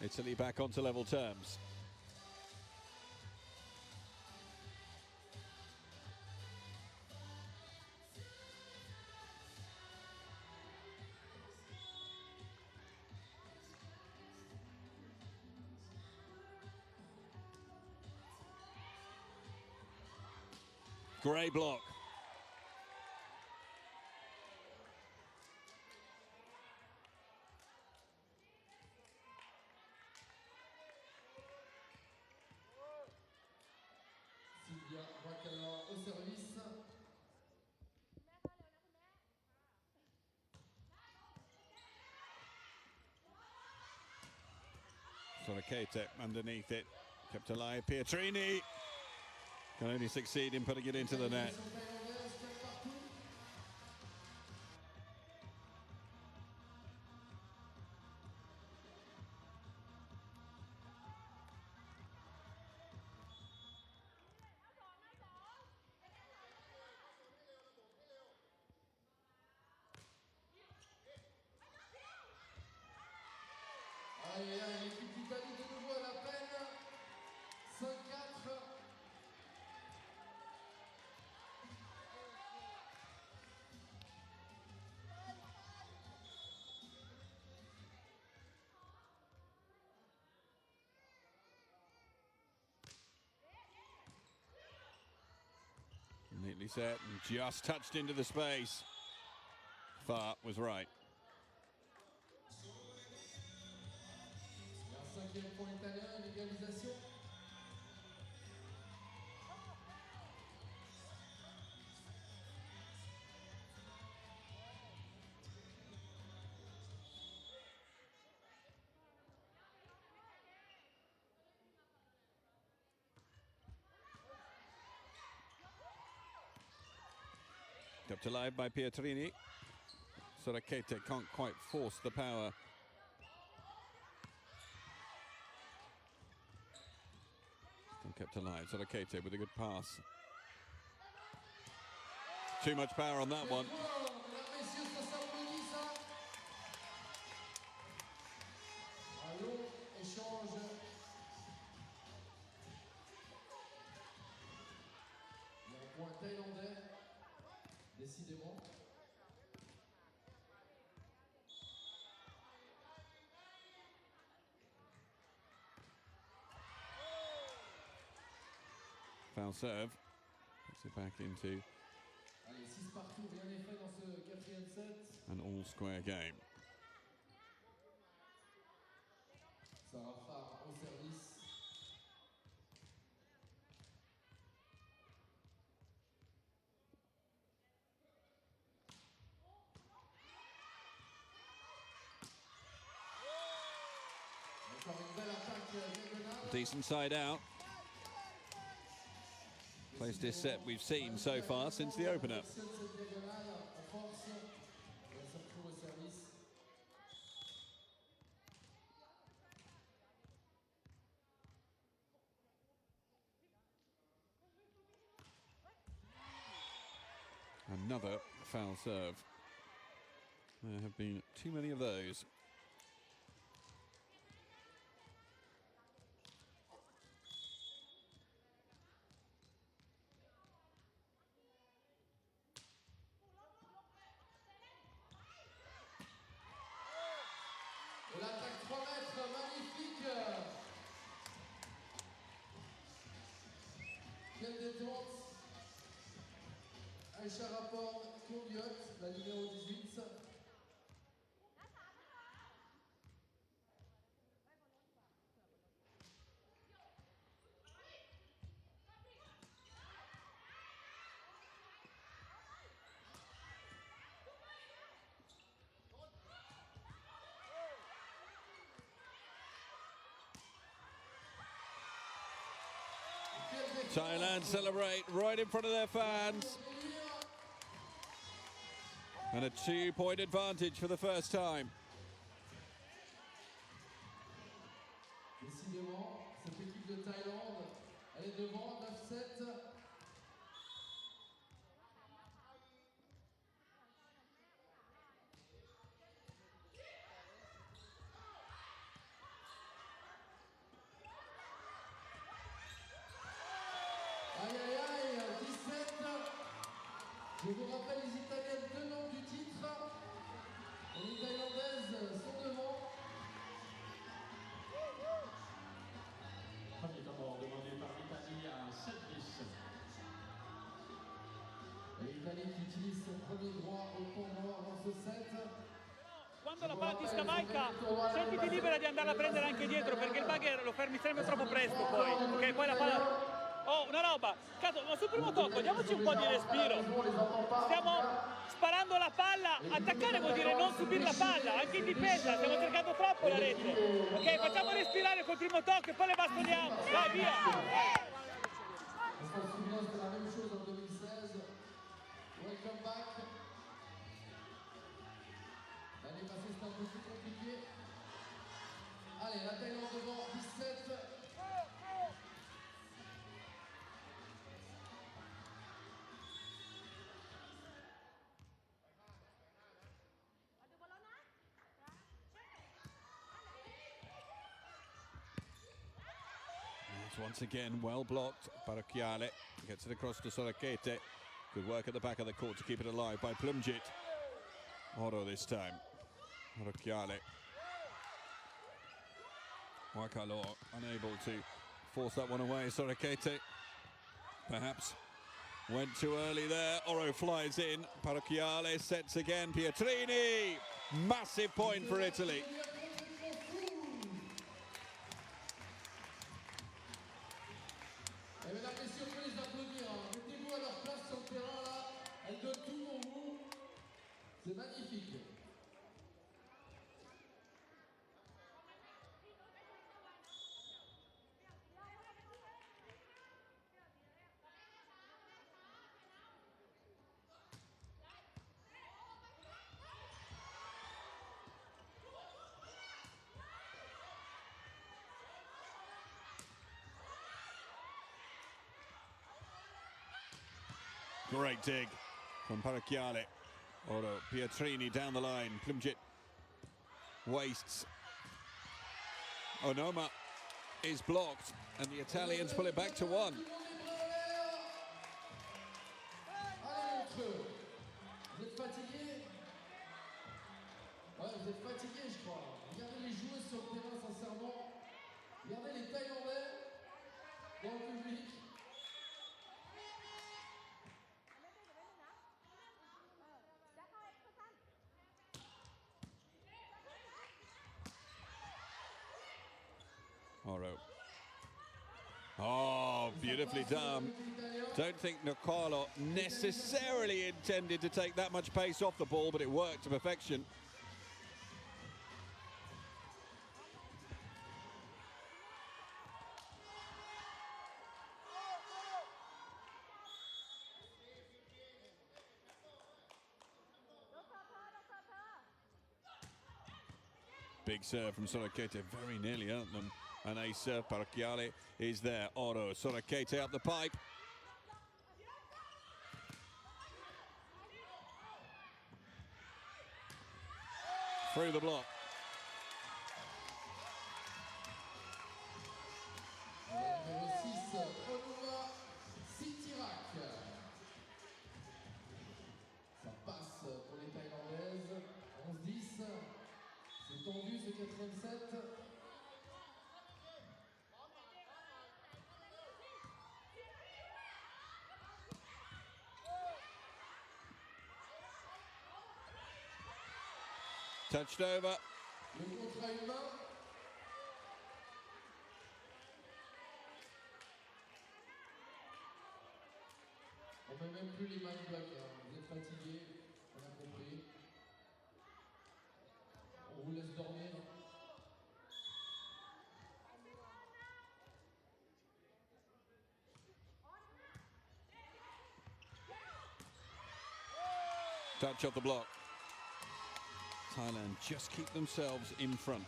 Italy back onto level terms. Grey block. Au service. Sorokete underneath it. Kept alive. Pietrini can only succeed in putting it into the net. Aïe, aïe, l'équipe d'Italie de nouveau à la peine. 5-4. Neatly set and just touched into the space. Far was right. Un 5e point italien, une égalisation. Kept alive by Pietrini. Sorokete can't quite force the power. Still kept alive. Sorokete with a good pass. Too much power on that one. Point thaïlandais, décidément. Foul serve. Puts it back into Allez, 6 partout, rien n'est fait dans ce 4e set. an all-square game. Sarah Farr au service. Encore une belle attaque diagonale. Decent side out. Closest set we've seen so far since the opener. Another foul serve. There have been too many of those. Et l'attaque 3 mètres, magnifique. Quelle détente. Aïcha Rapport, Combiote, la numéro 18. Thailand celebrate right in front of their fans. And a 2-point advantage for the first time. Décidément, cette équipe de Thaïlande, elle est devant 9-7. ce set. Quando la palla ti scavalca, sentiti libera di andarla a prendere anche dietro, perché il bugger lo fermi sempre troppo presto poi, ok? Poi la palla... Oh, una roba, cazzo, ma sul primo tocco diamoci un po' di respiro. Stiamo sparando la palla, attaccare vuol dire non subire la palla, anche in difesa, stiamo cercando troppo la rete. Ok, facciamo respirare col primo tocco e poi le bastoniamo, vai via! On se souvient, c'était la même chose en 2016. Welcome back. L'année passée, c'était un peu plus compliqué. Allez, la Thaïlande devant 17. Once again, well blocked. Paracchiale gets it across to Sorakete. Good work at the back of the court to keep it alive by Plumjit. Oro this time. Paracchiale. Wakalor unable to force that one away. Sorakete perhaps went too early there. Oro flies in. Paracchiale sets again. Pietrini. Massive point for Italy. Et mesdames, messieurs, on peut les applaudir. Mettez-vous à leur place sur le terrain là. Elles donnent tout pour vous. C'est magnifique. Great dig from Paracchiale. Oro Pietrini down the line. Plumjit wastes. Onoma is blocked, and the Italians pull it back to one. Allez, Montreux. Vous êtes fatigués? Ouais, vous êtes fatigués, je crois. Regardez les joueuses sur le terrain, sincèrement. Regardez les Thaïlandais dans le public. Oro. Oh, beautifully done. Don't think Nicolo necessarily intended to take that much pace off the ball, but it worked to perfection. Big serve from Sorakete, very nearly earned them an ace serve. Paracchiale is there. Oro, Sorakete up the pipe. Through the block. Numéro 6, Onuma Sitirak. Ça passe pour les Thaïlandaises. 11-10. C'est tendu ce quatrième set. Touched over. Le contre à une main. On met même plus les mains de bloc. Vous êtes fatigués, on a compris. On vous laisse dormir. Touch off the block. Thailand just keep themselves in front.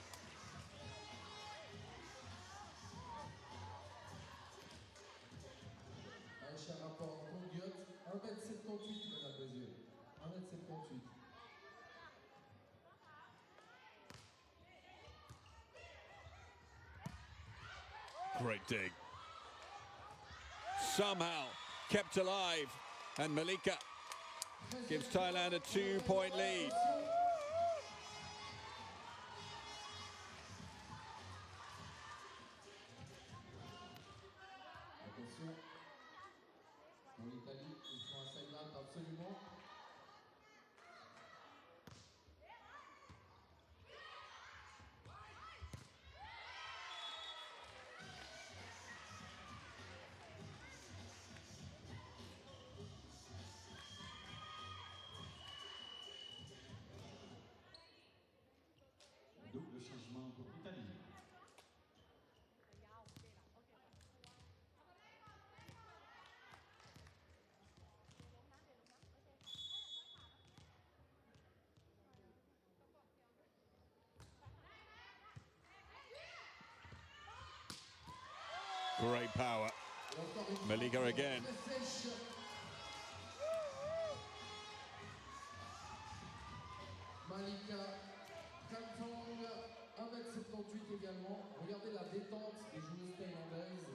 Un cher rapport en Guyotte, 1m78, mesdames et messieurs. 1m78. Great dig. Somehow kept alive, and Malika gives Thailand a 2-point lead. Attention, pour l'Italie, il faut un side-out absolument. Great power. Malika again. Malika, 1m78 également. Regardez la détente des joueuses thaïlandaises.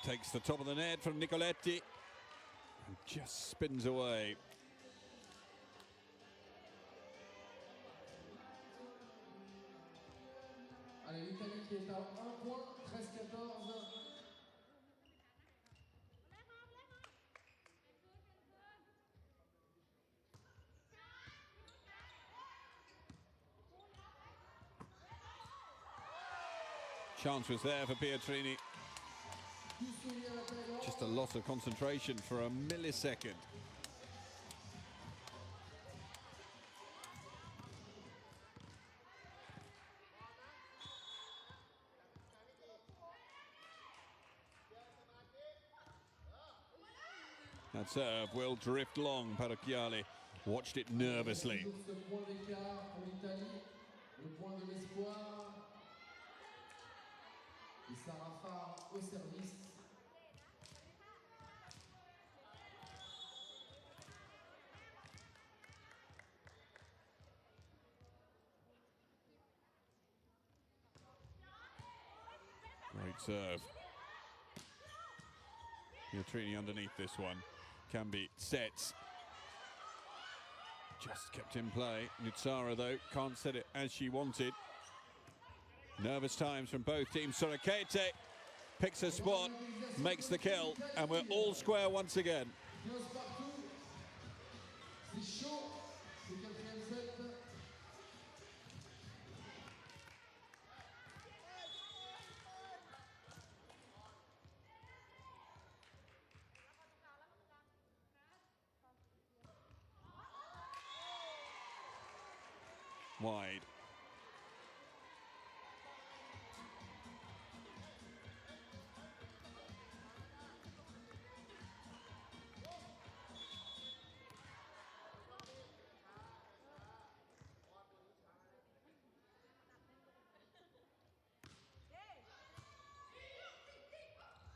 Takes the top of the net from Nicoletti and just spins away. Allez, l'Italie qui est à 1 point, 13-14. Chance was there for Pietrini. Just a loss of concentration for a millisecond. That serve will drift long. Paracchiali watched it nervously. Great serve. Pietrini underneath this one. Cambi sets. Just kept in play. Nutsara, though, can't set it as she wanted. Nervous times from both teams. Sorakete picks her spot, makes the kill, and we're all square once again. Wide.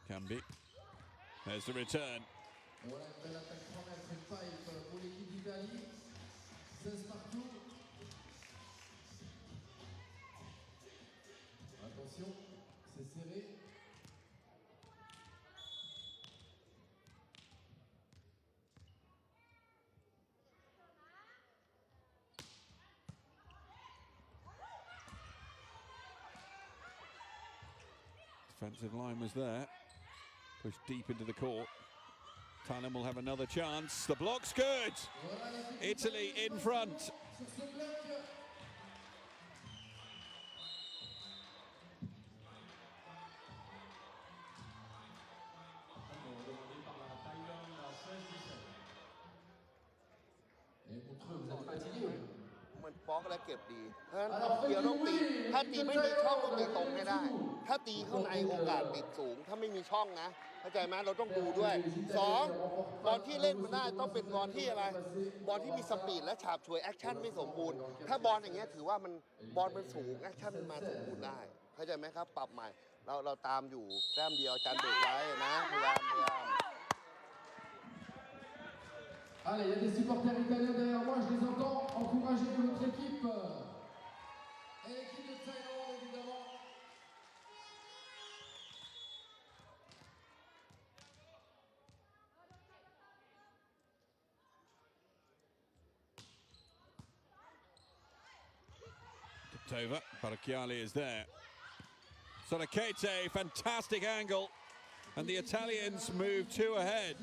Cambi. There's the return. Voilà une belle attaque 3 mètres et pipe pour l'équipe d'Italie. 16 partout. Attention, c'est serré. Defensive line was there. Pushed deep into the court. Thailand will have another chance. The block's good. Italy in front. Et Montreux, vous êtes fatigué. มันบล็อกและเก็บดีเพราะฉะนั้นเดี๋ยวต้องตี ถ้าตีไม่มีช่องต้องตีตรงให้ได้ ถ้าตีข้างในโอกาสปิดสูง ถ้าไม่มีช่องนะ เข้าใจไหมเราต้องดูด้วยสองบอลที่เล่นมันได้ต้องเป็นบอลที่อะไร บอลที่มีสปีดและฉาบฉวยแอคชั่นไม่สมบูรณ์ ถ้าบอลอย่างเงี้ยถือว่ามันบอลมันสูงแอคชั่นมันมาสมบูรณ์ได้ เข้าใจไหมครับ ปรับใหม่ เราตามอยู่แต้มเดียวอาจารย์เบรกไว้นะพยายาม Allez, il y a des supporters italiens derrière moi, je les entends encourager notre équipe. Et l'équipe de Thaïlande, évidemment. Tipped over. Paracchiali is there. Sorakete, fantastic angle. And the Italians move 2 ahead.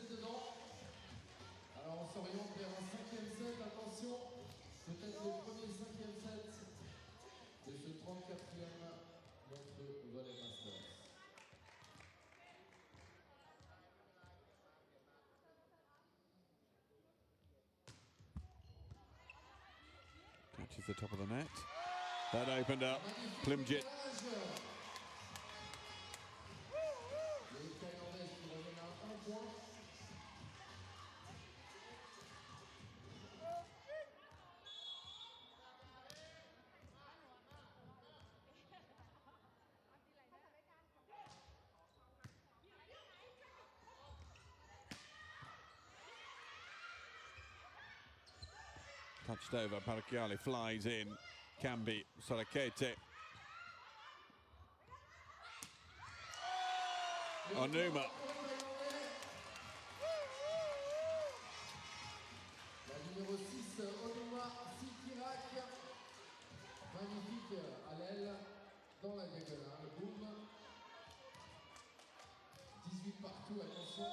Alors on s'oriente vers un 5e set, attention, peut-être le premier 5e set de ce 34e Montreux Volley Masters. Catches the top of the net. That opened up. Plimjit. Les Thaïlandaises qui reviennent à 1 point. Touched over, Parachiali flies in. Cambi, Sorakete. Onuma. La numéro 6, Onuma Sikirak. Magnifique à l'aile, dans la diagonale. Boum. 18 partout, attention.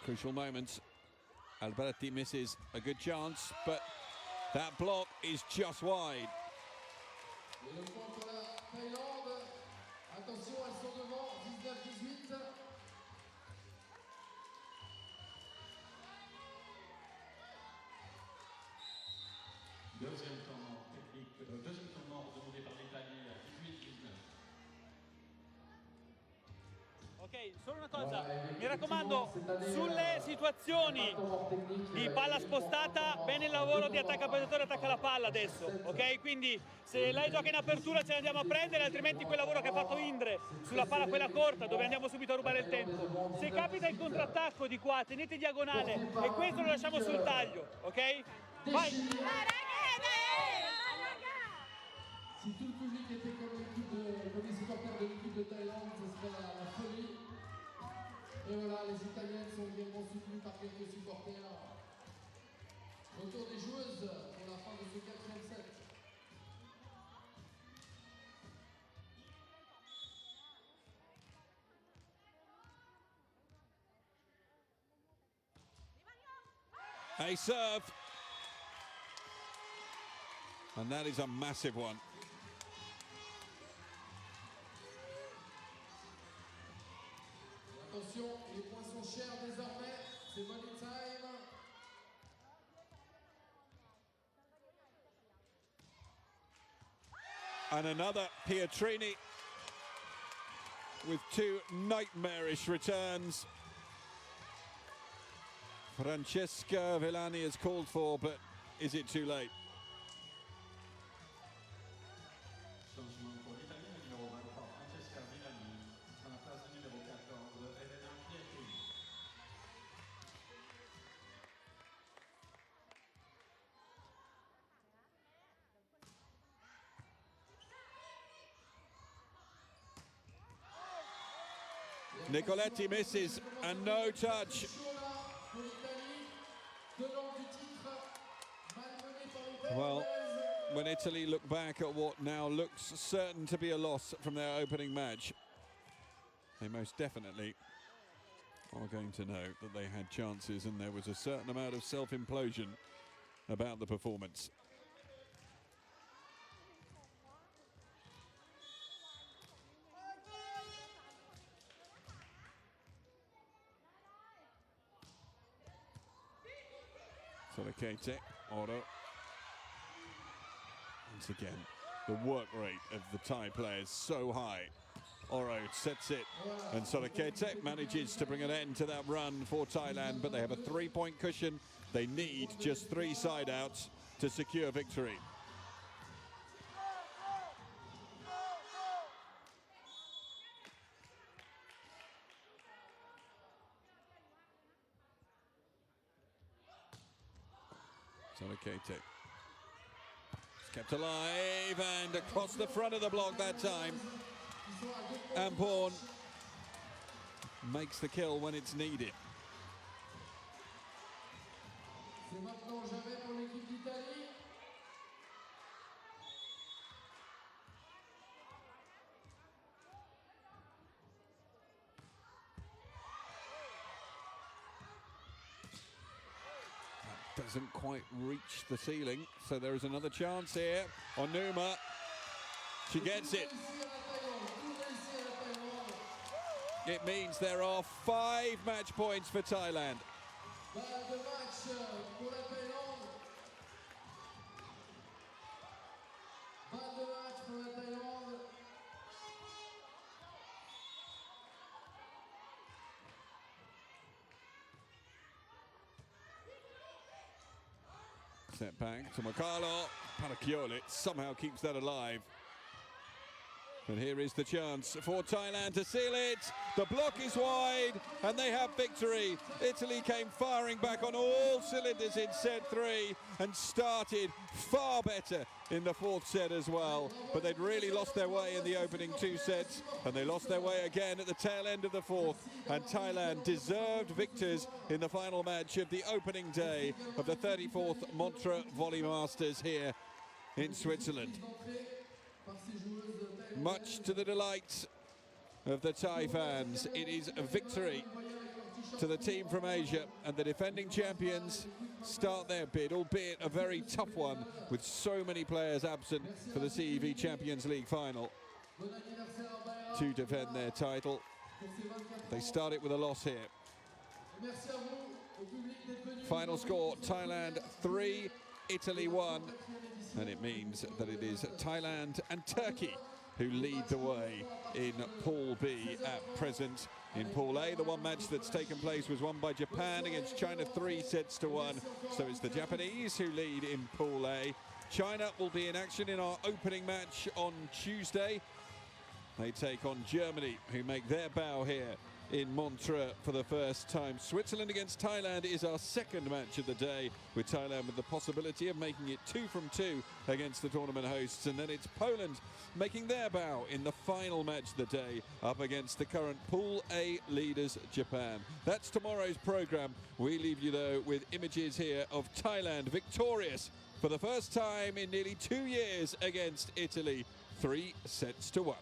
Crucial moments. Alberti misses a good chance, but that block is just wide. Et le point pour la Thaïlande. Attention, elles sont devant, 19-18. Deuxième temps mort technique, deuxième temps mort demandé par l'Italie à 18-19. Ok, solo una cosa, mi raccomando, sulle situazioni di palla spostata, bene il lavoro di attacca-petatore, attacca la palla adesso, ok? Quindi se lei gioca in apertura ce ne andiamo a prendere, altrimenti quel lavoro che ha fatto Indre sulla palla quella corta, dove andiamo subito a rubare il tempo. Se capita il contrattacco di qua, tenete diagonale e questo lo lasciamo sul taglio, ok? Vai! Si tout le public était comme les supporters de l'équipe de Thaïlande, ce serait la folie. Et voilà, les Italiennes sont également soutenues par quelques supporters. Retour des joueuses pour la fin de ce 4e set. A serve. And that is a massive one. Attention, les points sont chers désormais. C'est money time. And another Pietrini with two nightmarish returns. Francesca Villani is called for, but is it too late? Changement pour l'Italie, le numéro 23, Francesca Villani, à la place du numéro 14, Elena Pietrini. Nicoletti misses and no touch. Well, when Italy look back at what now looks certain to be a loss from their opening match, they most definitely are going to know that they had chances and there was a certain amount of self-implosion about the performance. Sorakete, Oro. Once again, the work rate of the Thai players so high. Oro sets it, and Sorakete manages to bring an end to that run for Thailand, but they have a 3-point cushion. They need just 3 side-outs to secure victory. Sorakete. Kept alive and across the front of the block that time. Amporn makes the kill when it's needed. C'est maintenant jamais pour l'équipe d'Italie. Doesn't quite reach the ceiling, so there is another chance here. Onuma, she gets it. It means there are 5 match points for Thailand. Balle de match pour la Thaïlande. Balle de match pour la Thaïlande. Set back to Makalo. Panakiolit somehow keeps that alive. But here is the chance for Thailand to seal it. The block is wide and they have victory. Italy came firing back on all cylinders in set 3 and started far better in the 4th set as well. But they'd really lost their way in the opening 2 sets and they lost their way again at the tail end of the 4th. And Thailand deserved victors in the final match of the opening day of the 34th Montreux Volley Masters here in Switzerland. Much to the delight of the Thai fans, it is a victory to the team from Asia, and the defending champions start their bid, albeit a very tough one with so many players absent for the CEV Champions League final to defend their title. They start it with a loss here. Final score, Thailand 3, Italy 1, and it means that it is Thailand and Turkey who lead the way in Pool B at present. In Pool A, the one match that's taken place was won by Japan against China 3 sets to 1. So it's the Japanese who lead in Pool A. China will be in action in our opening match on Tuesday. They take on Germany, who make their bow here in Montreux for the first time. Switzerland against Thailand is our second match of the day, with Thailand with the possibility of making it 2 from 2 against the tournament hosts. And then it's Poland making their bow in the final match of the day up against the current Pool A leaders, Japan. That's tomorrow's programme. We leave you, though, with images here of Thailand victorious for the first time in nearly 2 years against Italy, 3 sets to 1.